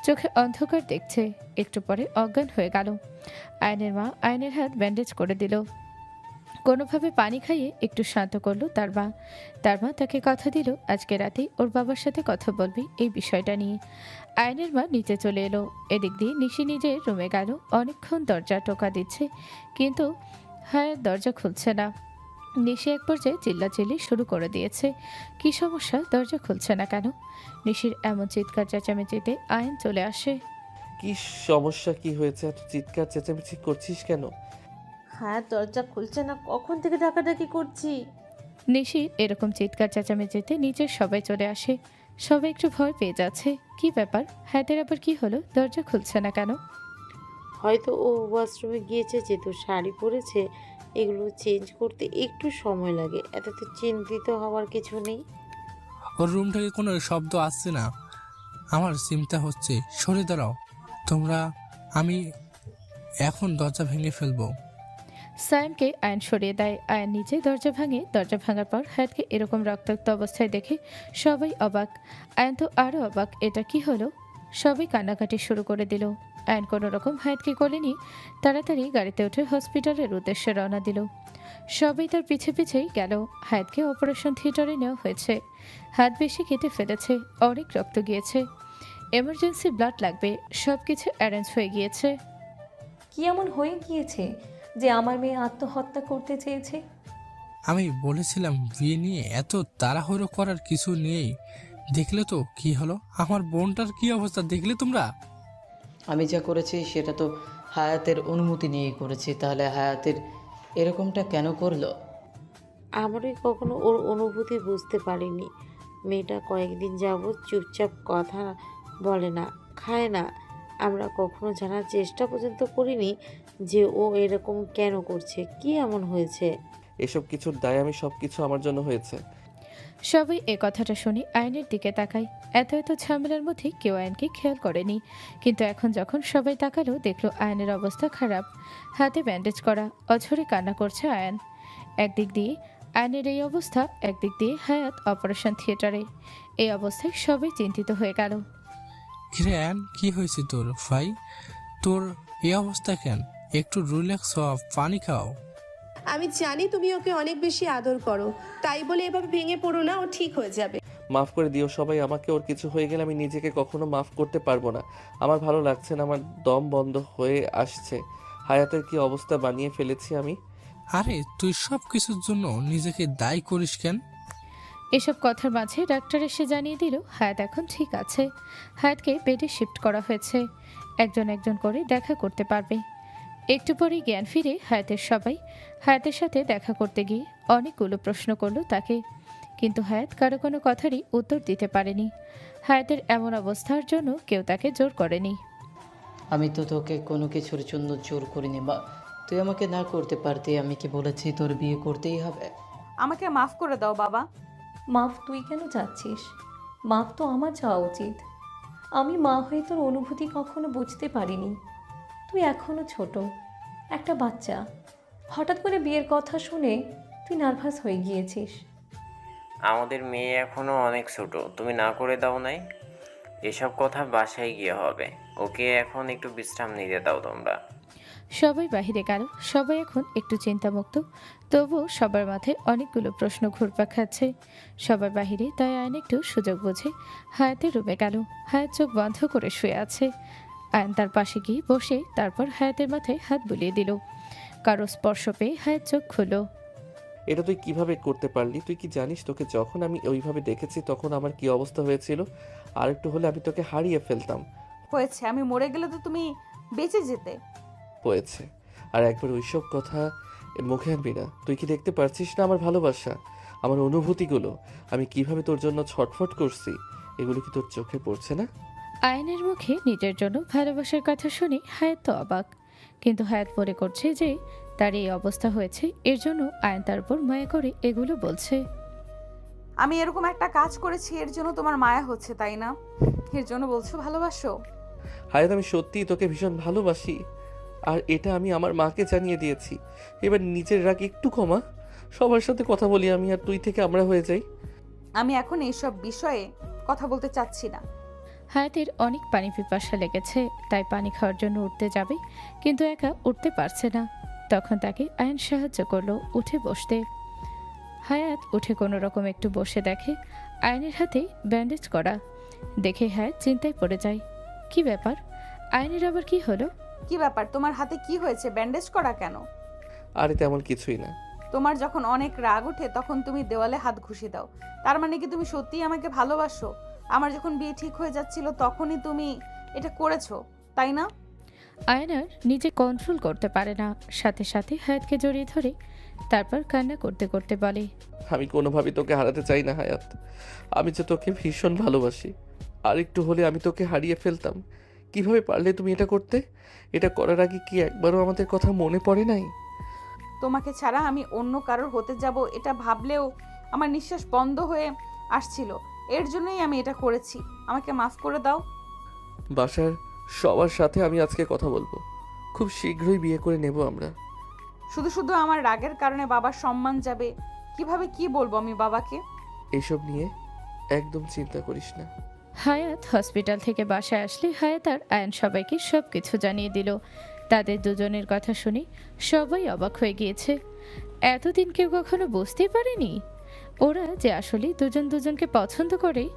চোখে অন্ধকার দেখছে, একটু পরে অজ্ঞান হয়ে গেল। আয়নের মা আয়নের হাত ব্যান্ডেজ করে দিল। কোনোভাবে পানি খাইয়ে একটু শান্ত করলো তার মা। তার মা তাকে কথা দিল আজকে রাতেই ওর বাবার সাথে কথা বলবে এই বিষয়টা নিয়ে। আয়নের মা নিচে চলে এলো। এদিক দিয়ে নিশি নিজের রুমে গেল। অনেকক্ষণ দরজা টোকা দিচ্ছে, কিন্তু হায়াত দরজা খুলছে না। নিশি এক পর্যায়ে চিল্লাচিল্লি শুরু করে দিয়েছে। কি সমস্যা, দরজা খুলছে না কেন? নিশির এমন চিৎকার চেঁচামেচিতে আয়ন চলে আসে। কি সমস্যা, কি হয়েছে? এত চিৎকার চেঁচামেচি করছিস কেন? হায়াত দরজা খুলছে না, কখন থেকে ডাকাডাকি করছি। নিশির এরকম চিৎকার চেঁচামেচিতে নিচের সবাই চলে আসে। সবাই একটু ভয় পেয়ে যাচ্ছে। কি ব্যাপার, হায়াতের আবার কি হলো? দরজা খুলছে না কেন? হয়তো ও ওয়াশরুমে গিয়েছে, যেহেতু শাড়ি পরেছে, এগুলো চেঞ্জ করতে একটু সময় লাগে। এত তো চিন্তিত হওয়ার কিছু নেই। ওর রুম থেকে কোনো শব্দ আসছে না, আমার চিন্তা হচ্ছে। সরে দাঁড়াও তোমরা, আমি এখন দরজা ভেঙে ফেলবো। সায়েমকে আয়ন সরিয়ে দেয়। আয়ন নিচে দরজা ভাঙে। দরজা ভাঙার পর হায়াতকে এরকম রক্তাক্ত অবস্থায় দেখে সবাই অবাক। আয়ন তো আরও অবাক, এটা কি হলো? সবাই কান্নাকাটি শুরু করে দিল। আয়ন কোনো রকম হায়াতকে কোলে নিয়ে তাড়াতাড়ি গাড়িতে উঠে হসপিটালের উদ্দেশ্যে রওনা দিল। সবাই তার পিছে পিছেই গেল। হায়াতকে অপারেশন থিয়েটারে নেওয়া হয়েছে। হাত বেশি কেটে ফেলেছে, অনেক রক্ত গিয়েছে, এমার্জেন্সি ব্লাড লাগবে। সব কিছু অ্যারেঞ্জ হয়ে গিয়েছে। কি এমন হয়ে গিয়েছে যে আমার মেয়ে আত্মহত্যা করতে চেয়েছে? আমি বলেছিলাম বিয়ে নিয়ে এত তাড়াহুড়ো করার কিছু নেই। দেখলে তো কি হলো, আমার বোনটার কি অবস্থা দেখলে তোমরা? আমি যা করেছি সেটা তো হায়াতের অনুমতি নিয়েই করেছি, তাহলে হায়াতের এরকমটা কেন করলো? আমারই কখনো ওর অনুভূতি বুঝতে পারিনি। মেয়েটা কয়েকদিন যাবৎ চুপচাপ কথা বলে না, খায় না। আমরা কখনো জানার চেষ্টা পর্যন্ত করিনি যে ও এরকম কেন করছে, কি এমন হয়েছে। এসব কিছুর দায় আমি, সব কিছু আমার জন্য হয়েছে। সবাই এ কথাটা শুনে আয়নের দিকে তাকায়। এত এত ঝামেলার মধ্যে কেউ আয়নকে খেয়াল করেনি, কিন্তু এখন যখন সবাই তাকালো দেখলো আয়নের অবস্থা খারাপ। হাতে ব্যান্ডেজ করা, অঝরে কান্না করছে আয়ন। একদিক দিয়ে আয়নের এই অবস্থা, একদিক দিয়ে হায়াত অপারেশন থিয়েটারে। এই অবস্থায় সবাই চিন্তিত হয়ে গেল। কিরে অ্যান, কি হয়েছে তোর ভাই? তোর এই অবস্থা কেন? একটু রিল্যাক্স হও, পানি খাও। আমি জানি তুমি ওকে অনেক বেশি আদর করো, তাই বলে এভাবে ভেঙে পড়ো না, ও ঠিক হয়ে যাবে। মাফ করে দিও সবাই আমাকে। ওর কিছু হয়ে গেলে আমি নিজেকে কখনো মাফ করতে পারবো না। আমার ভালো লাগছে না, আমার দম বন্ধ হয়ে আসছে। হায়াতের কি অবস্থা বানিয়ে ফেলেছি আমি। আরে তুই সব কিছুর জন্য নিজেকে দায়ী করিস কেন? এসব কথার মাঝে ডাক্তার এসে জানিয়ে দিল হায়াত এখন ঠিক আছে। হায়াতকে বেডে শিফট করা হয়েছে, একজন একজন করে দেখা করতে পারবে। একটু পরেই জ্ঞান ফিরে হায়াতের সবাই হায়াতের সাথে দেখা করতে গিয়ে অনেকগুলো প্রশ্ন করলো তাকে, কিন্তু হায়াত কারো কোনো কথারই উত্তর দিতে পারেনি। হায়াতের এমন অবস্থার জন্য কেউ তাকে জোর করেনি। আমি তো তোকে কোনো কিছুর জন্য জোর করিনি বা তুই আমাকে না করতে পারতি। আমি কি বলেছি তোর বিয়ে করতেই হবে? আমাকে মাফ করে দাও বাবা। মাফ তুই কেন চাচ্ছিস? মাফ তো আমার চাওয়া উচিত। আমি মা হয়ে তোর অনুভূতি কখনো বুঝতে পারিনি। তুই এখনো ছোট, একটা বাচ্চা। হঠাৎ করে বিয়ের কথা শুনে তুই নার্ভাস হয়ে গিয়েছিস। আমাদের মেয়ে এখনও অনেক ছোট, তুমি না করে দাও নাই। এসব কথা বাসায় গিয়ে হবে। ওকে এখন একটু বিশ্রাম নিতে দাও তোমরা। সবাই বাহিরে গেল। সবাই এখন একটু চিন্তামুক্ত, তবুও সবার মাথায় অনেকগুলো প্রশ্ন ঘুরপাক খাচ্ছে। সবার বাহিরে, তাই আয়ন একটু সুযোগ বুঝে হায়াতের রুমে গেল। হায়াত চোখ বন্ধ করে শুয়ে আছে। আয়ন তার পাশে গিয়ে বসে তারপর হায়াতের মাথায় হাত বুলিয়ে দিল। কারো স্পর্শ পেয়ে হায়াত চোখ খুলল। এটা তুই কিভাবে করতে পারলি? তুই কি জানিস তোকে যখন আমি ওইভাবে দেখেছি তখন আমার কি অবস্থা হয়েছিল? আর একটু হলে আমি তোকে হারিয়ে ফেলতাম। হয়েছে, আমি মরে গেলে তো তুমি বেঁচে যেতে। হয়েছে, আর একবার ওইসব কথা মুখে আনবি না। তুই কি দেখতে পারছিস না আমার ভালোবাসা, আমার অনুভূতিগুলো? আমি কিভাবে তোর জন্য ছটফট করছি, এগুলো কি তোর চোখে পড়ছে না? আয়নের মুখে নিজের জন্য ভালোবাসার কথা শুনে হায়াত তো অবাক, কিন্তু হায়াত মনে করছে যে তার এই অবস্থা হয়েছে এর জন্য আয়ন তার উপর মায়া করে এগুলো বলছে। আমি এরকম একটা কাজ করেছি এর জন্য তোমার মায়া হচ্ছে, তাই না? এর জন্য বলছো ভালোবাসো? হায়াত, আমি সত্যিই তোকে ভীষণ ভালোবাসি। আর এটা আমি আমার মাকে জানিয়ে দিয়েছি। এবার নিজের রাগ একটু কমা, সবার সাথে কথা বলি আমি, আর তুই থেকে আমরা হয়ে যাই। আমি এখন এইসব বিষয়ে কথা বলতে চাচ্ছি না। হায়াতের অনেক পানি পিপাসা লেগেছে, তাই পানি খাওয়ার জন্য উঠতে যাবে, কিন্তু একা উঠতে পারছে না। তখন তাকে আয়ন সাহায্য করলো উঠে বসতে। হায়াত উঠে কোনো রকম একটু বসে দেখে আয়নের হাতে ব্যান্ডেজ করা। দেখে হায়াত চিন্তায় পড়ে যায়। কি ব্যাপার, আয়নের আবার কি হলো? কি ব্যাপার, তোমার হাতে কি হয়েছে? ব্যান্ডেজ করা কেন? আরে তেমন কিছুই না। তোমার যখন অনেক রাগ ওঠে তখন তুমি দেওয়ালে হাত ঘুষি দাও। তার মানে কি তুমি সত্যিই আমাকে ভালোবাসো? আমার যখন বিয়ে ঠিক হয়ে যাচ্ছিল তখনই তুমি এটা করেছো, তাই না? আয়নার নিজে কন্ট্রোল করতে পারে না, সাথে সাথে হায়াতকে জড়িয়ে ধরে তারপর কান্না করতে করতে বলে, আমি কোনোভাবেই তোকে হারাতে চাই না হায়াত। আমি যে তোকে ভীষণ ভালোবাসি। আর একটু হলে আমি তোকে হারিয়ে ফেলতাম। কিভাবে পারলে তুমি এটা করতে? এটা করার আগে কি একবারও আমাদের কথা মনে পড়ে নাই? তোমাকে ছাড়া আমি অন্য কারোর হতে যাব এটা ভাবলেও আমার নিঃশ্বাস বন্ধ হয়ে আসছিল। এর জন্যই আমি এটা করেছি। আমাকে মাফ করে দাও। বাসার সবার সাথে আমি আজকে কথা বলবো। খুব শীঘ্রই বিয়ে করে নেব আমরা। শুধু শুধু আমার রাগের কারণে বাবার সম্মান যাবে। কিভাবে কি বলবো আমি বাবাকে? এইসব নিয়ে একদম চিন্তা করিস না। হায়াত হসপিটাল থেকে বাসায় আসলে হায়াত আর আয়ন সবাইকে সব কিছু জানিয়ে দিল। তাদের দুজনের কথা শুনে সবাই অবাক হয়ে গিয়েছে। এতদিন কেউ কখনো বুঝতেই পারেনি ওরা যে আসলে দুজন দুজনকে পছন্দ করে।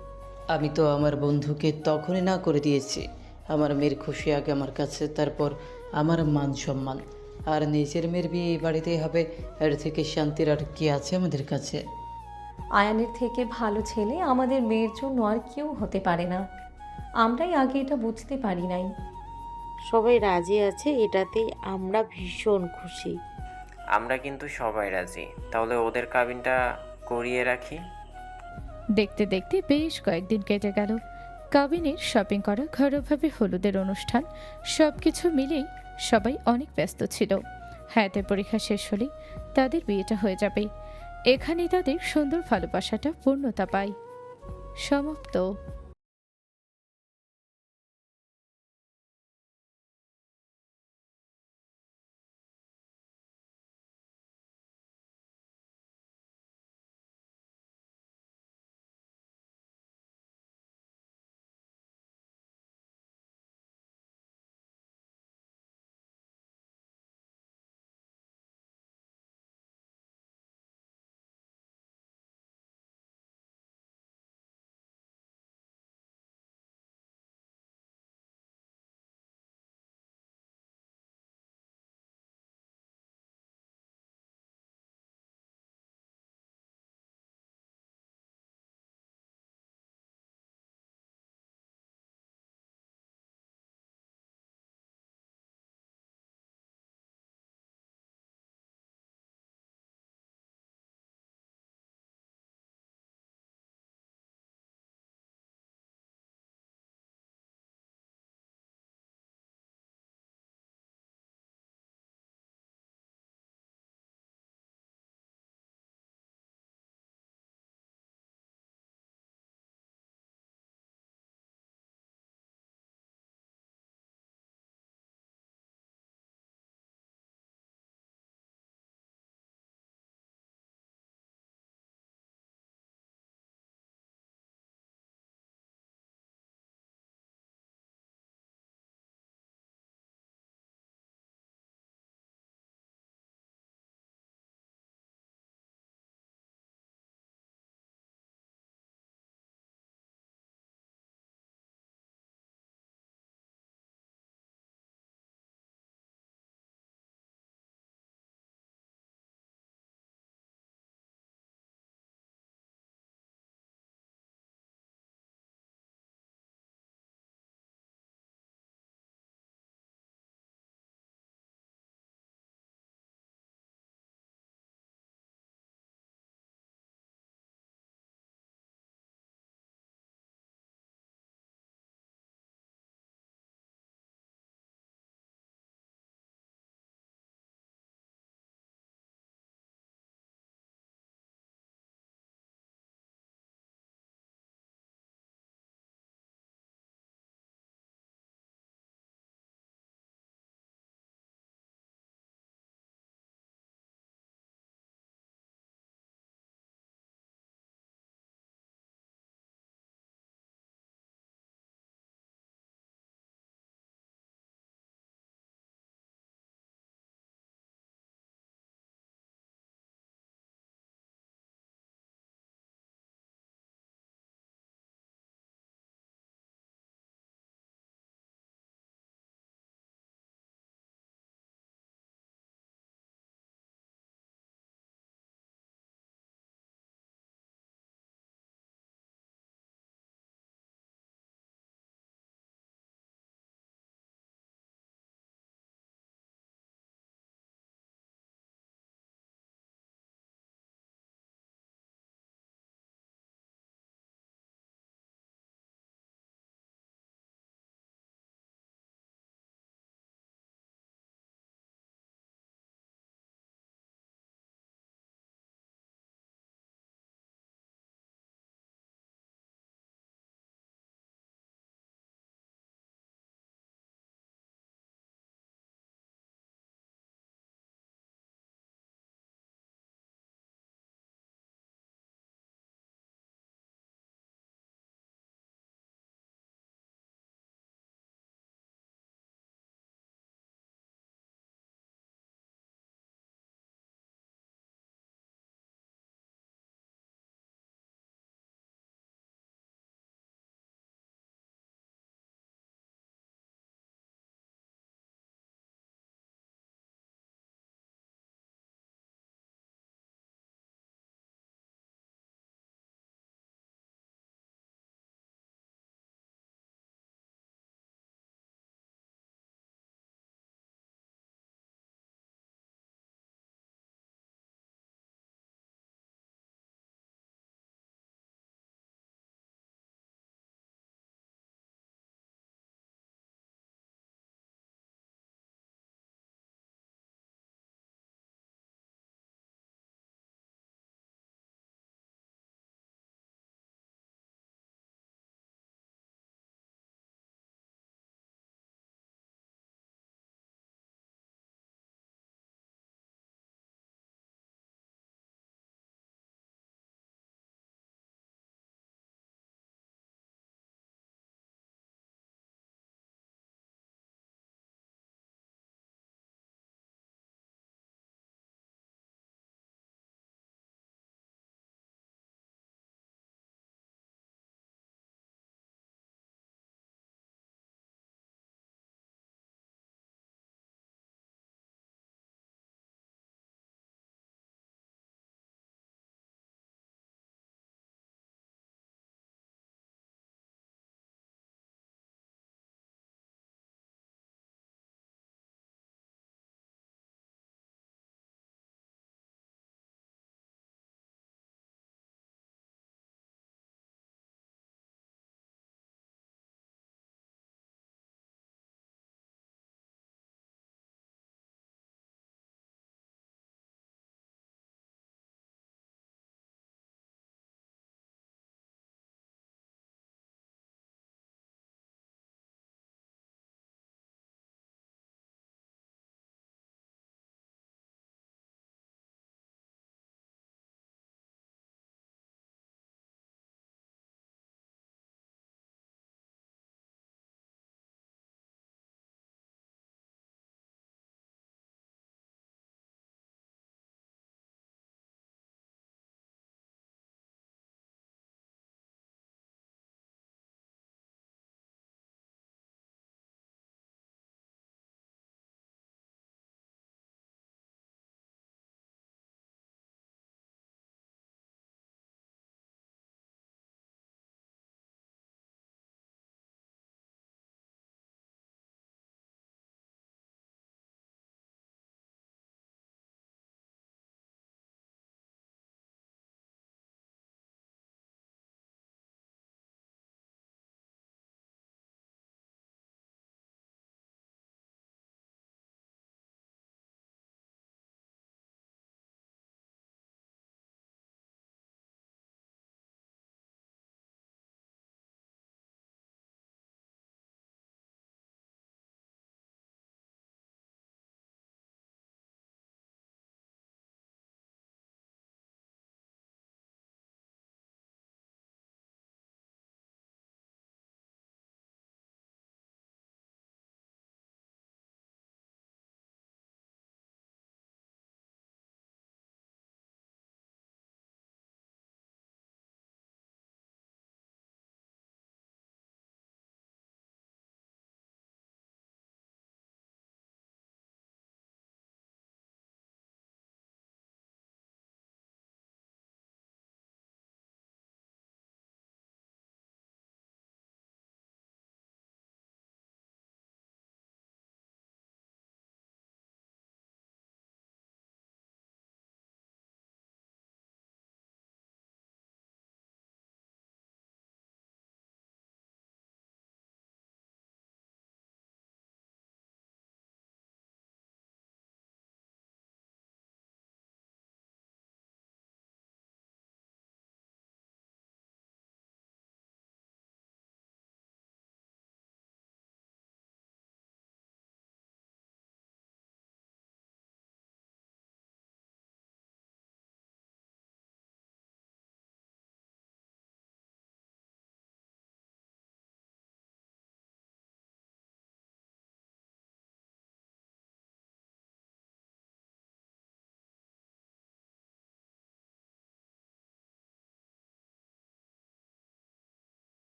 আমি তো আমার বন্ধুকে তখনই না করে দিয়েছি। আমার মেয়ের খুশি আগে আমার কাছে, তারপর আমার মান সম্মান। আর নিজের মেয়ের বিয়ে এই বাড়িতেই হবে, এর থেকে শান্তির আর কি আছে আমাদের কাছে? আয়ানের থেকে ভালো ছেলে আমাদের মেয়ের জন্য আর কেউ হতে পারে না। আমরাই আগে এটা বুঝতে পারি নাই। সবাই রাজি আছে, এটাতেই আমরা ভীষণ খুশি। আমরা কিন্তু সবাই রাজি। তাহলে ওদের কাবিনটা করিয়ে রাখি। দেখতে দেখতে বেশ কয়েকদিন কেটে গেল। কাবিনের শপিং করা, ঘরোয়াভাবে হলুদের অনুষ্ঠান, সব কিছু মিলেই সবাই অনেক ব্যস্ত ছিল। হায়াতের পরীক্ষা শেষ হলেই তাদের বিয়েটা হয়ে যাবে। এখানেই তাদের সুন্দর ভালোবাসাটা পূর্ণতা পায়। সমাপ্ত।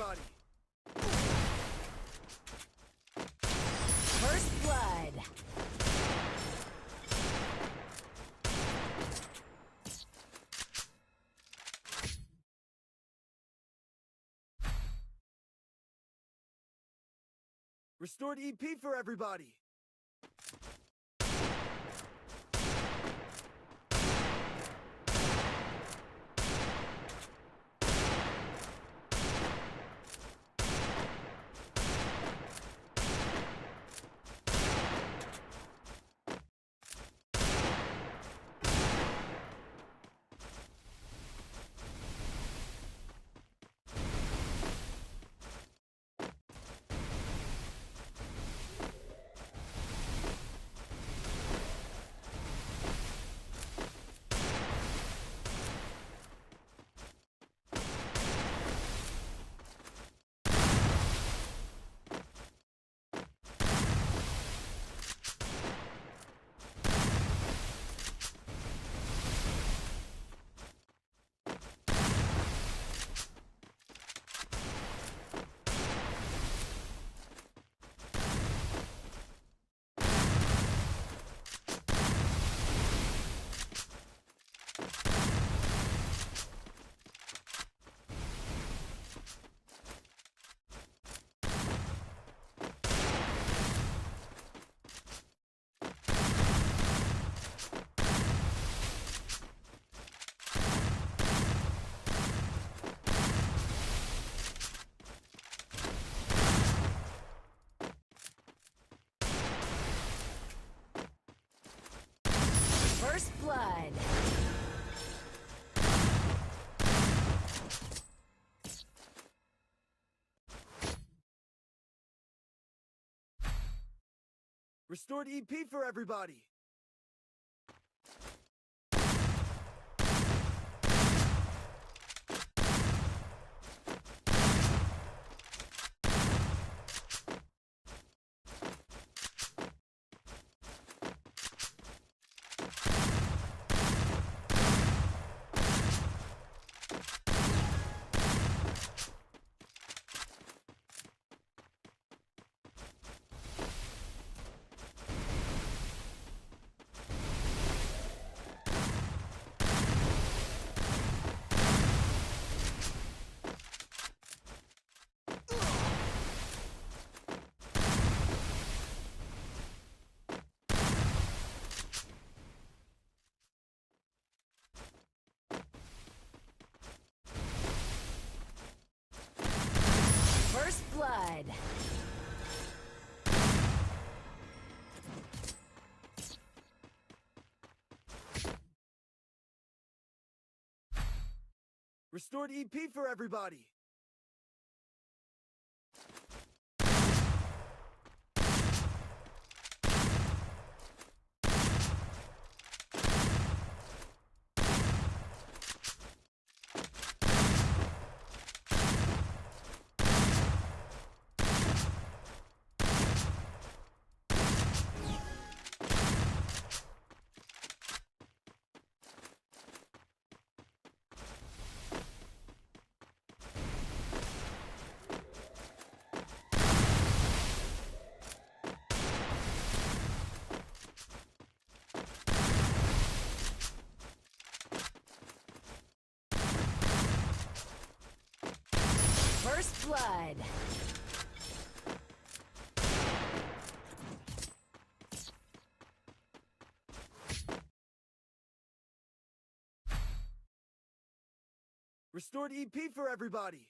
everybody. First blood. Restored EP for everybody. First blood. Restored EP for everybody. First blood. Restored EP for everybody. First blood. Restored EP for everybody.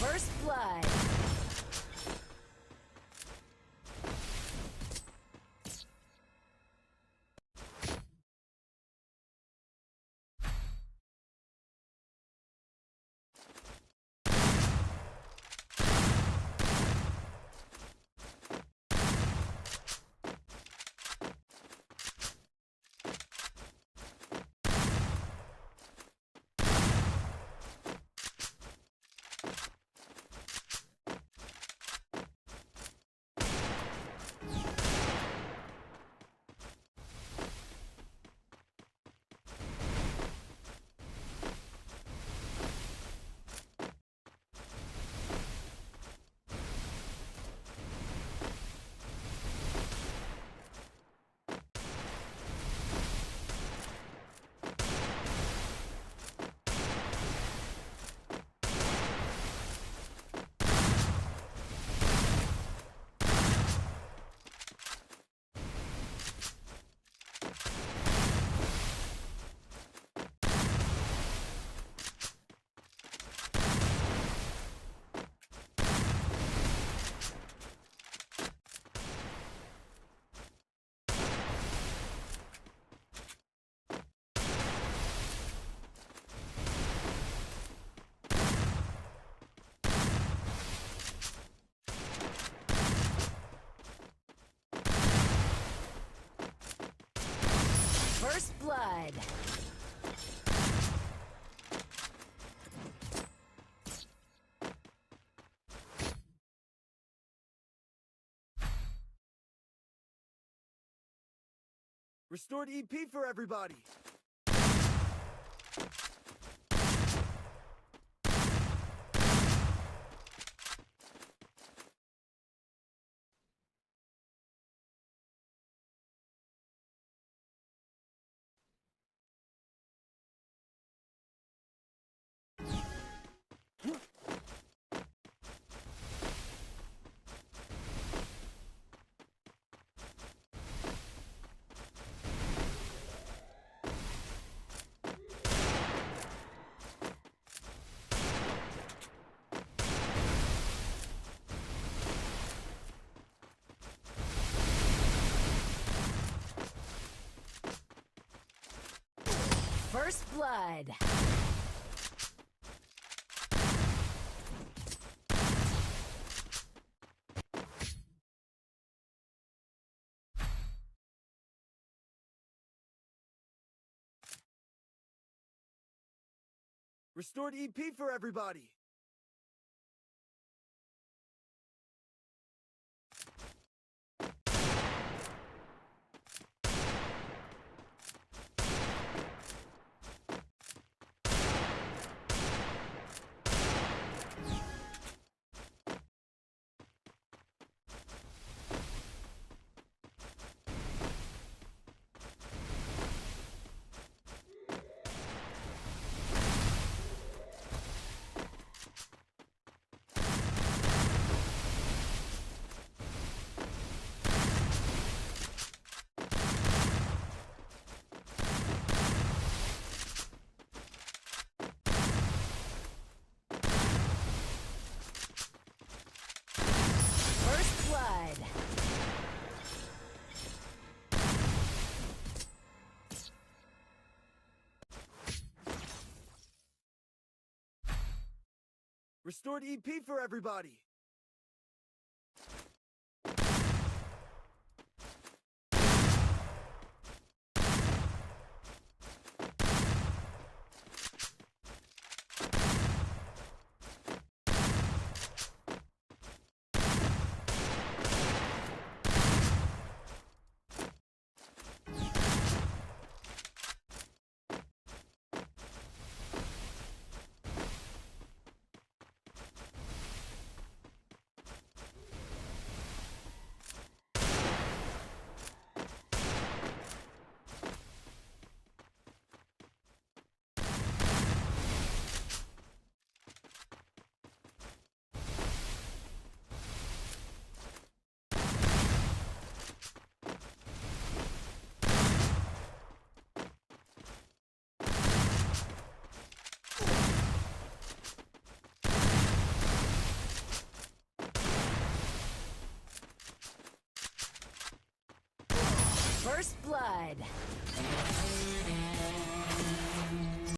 First blood. blood. Restored EP for everybody. First blood. Restored EP for everybody. First blood. Restored EP for everybody. First blood.